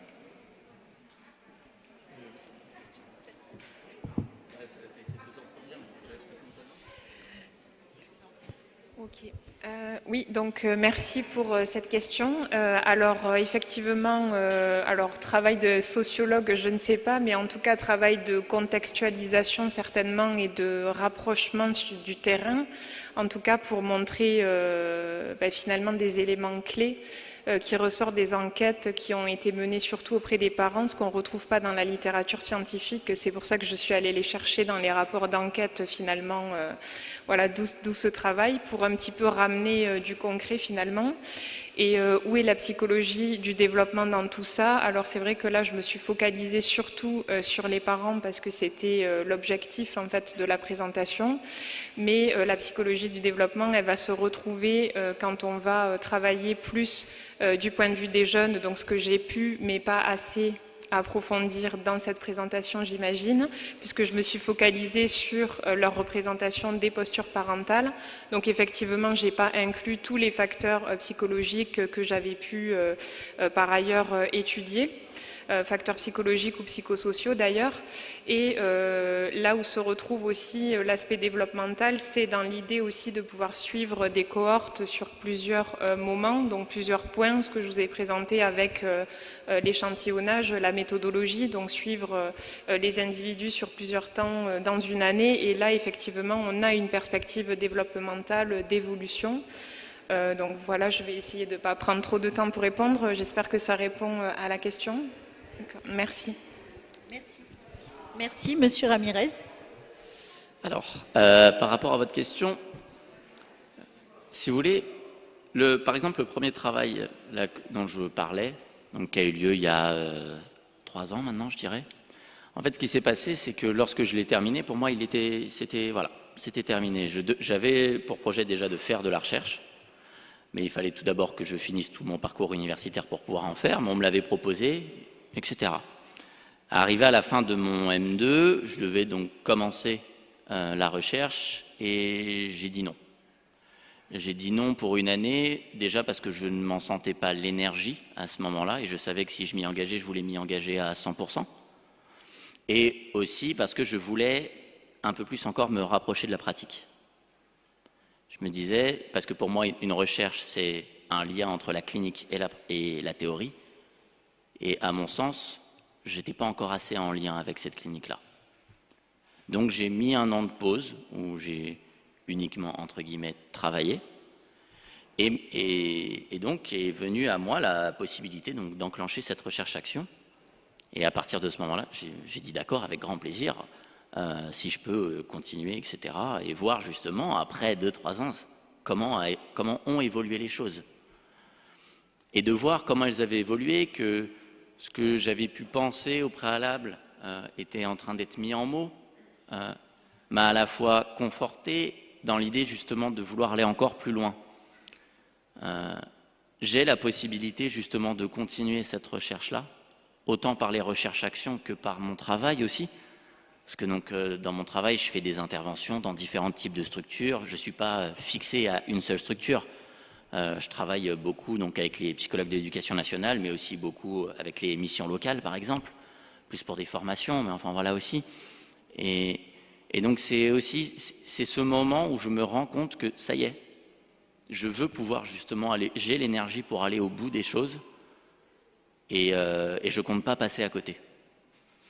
Ok. Oui, donc merci pour cette question. Alors effectivement, alors travail de sociologue, je ne sais pas, mais en tout cas travail de contextualisation certainement et de rapprochement du terrain, en tout cas pour montrer finalement des éléments clés qui ressortent des enquêtes qui ont été menées surtout auprès des parents, ce qu'on ne retrouve pas dans la littérature scientifique. C'est pour ça que je suis allée les chercher dans les rapports d'enquête finalement, voilà, d'où ce travail, pour un petit peu ramener du concret finalement. Et où est la psychologie du développement dans tout ça? Alors c'est vrai que là je me suis focalisée surtout sur les parents parce que c'était l'objectif en fait de la présentation, mais la psychologie du développement elle va se retrouver quand on va travailler plus du point de vue des jeunes, donc ce que j'ai pu mais pas assez à approfondir dans cette présentation, j'imagine, puisque je me suis focalisée sur leur représentation des postures parentales. Donc effectivement, je n'ai pas inclus tous les facteurs psychologiques que j'avais pu par ailleurs étudier. Facteurs psychologiques ou psychosociaux d'ailleurs. Et là où se retrouve aussi l'aspect développemental, c'est dans l'idée aussi de pouvoir suivre des cohortes sur plusieurs moments, donc plusieurs points, ce que je vous ai présenté avec l'échantillonnage, la méthodologie, donc suivre les individus sur plusieurs temps dans une année. Et là, effectivement, on a une perspective développementale d'évolution. Donc voilà, je vais essayer de ne pas prendre trop de temps pour répondre. J'espère que ça répond à la question. Merci. Merci. Merci, Monsieur Ramirez. Alors, par rapport à votre question, si vous voulez, par exemple, le premier travail là, dont je parlais, donc, qui a eu lieu il y a 3 ans maintenant, je dirais. En fait, ce qui s'est passé, c'est que lorsque je l'ai terminé, pour moi, c'était terminé. J'avais pour projet déjà de faire de la recherche, mais il fallait tout d'abord que je finisse tout mon parcours universitaire pour pouvoir en faire, mais on me l'avait proposé, etc. Arrivé à la fin de mon M2, je devais donc commencer la recherche et j'ai dit non. J'ai dit non pour une année, déjà parce que je ne m'en sentais pas l'énergie à ce moment-là et je savais que si je m'y engageais, je voulais m'y engager à 100%. Et aussi parce que je voulais un peu plus encore me rapprocher de la pratique. Je me disais, parce que pour moi, une recherche, c'est un lien entre la clinique et la théorie. Et à mon sens, je n'étais pas encore assez en lien avec cette clinique-là. Donc j'ai mis un an de pause, où j'ai uniquement, entre guillemets, travaillé. Et donc est venue à moi la possibilité d'enclencher cette recherche-action. Et à partir de ce moment-là, j'ai dit d'accord, avec grand plaisir, si je peux continuer, etc. Et voir justement, après 2-3 ans, comment ont évolué les choses. Et de voir comment elles avaient évolué, que ce que j'avais pu penser au préalable était en train d'être mis en mots, m'a à la fois conforté dans l'idée justement de vouloir aller encore plus loin. J'ai la possibilité justement de continuer cette recherche-là, autant par les recherches-actions que par mon travail aussi. Parce que donc, dans mon travail, je fais des interventions dans différents types de structures. Je ne suis pas fixé à une seule structure. Je travaille beaucoup donc, avec les psychologues de l'éducation nationale, mais aussi beaucoup avec les missions locales, par exemple, plus pour des formations, mais enfin voilà aussi. Et donc c'est ce moment où je me rends compte que ça y est, je veux pouvoir justement aller, j'ai l'énergie pour aller au bout des choses et je ne compte pas passer à côté.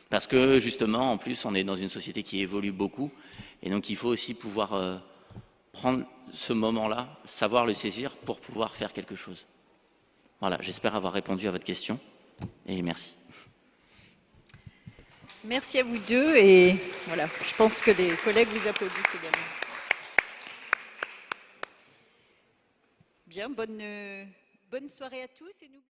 Parce que justement, en plus, on est dans une société qui évolue beaucoup et donc il faut aussi pouvoir prendre ce moment-là, savoir le saisir pour pouvoir faire quelque chose. Voilà, j'espère avoir répondu à votre question et merci. Merci à vous deux et voilà, je pense que les collègues vous applaudissent également. Bien, bonne soirée à tous et nous...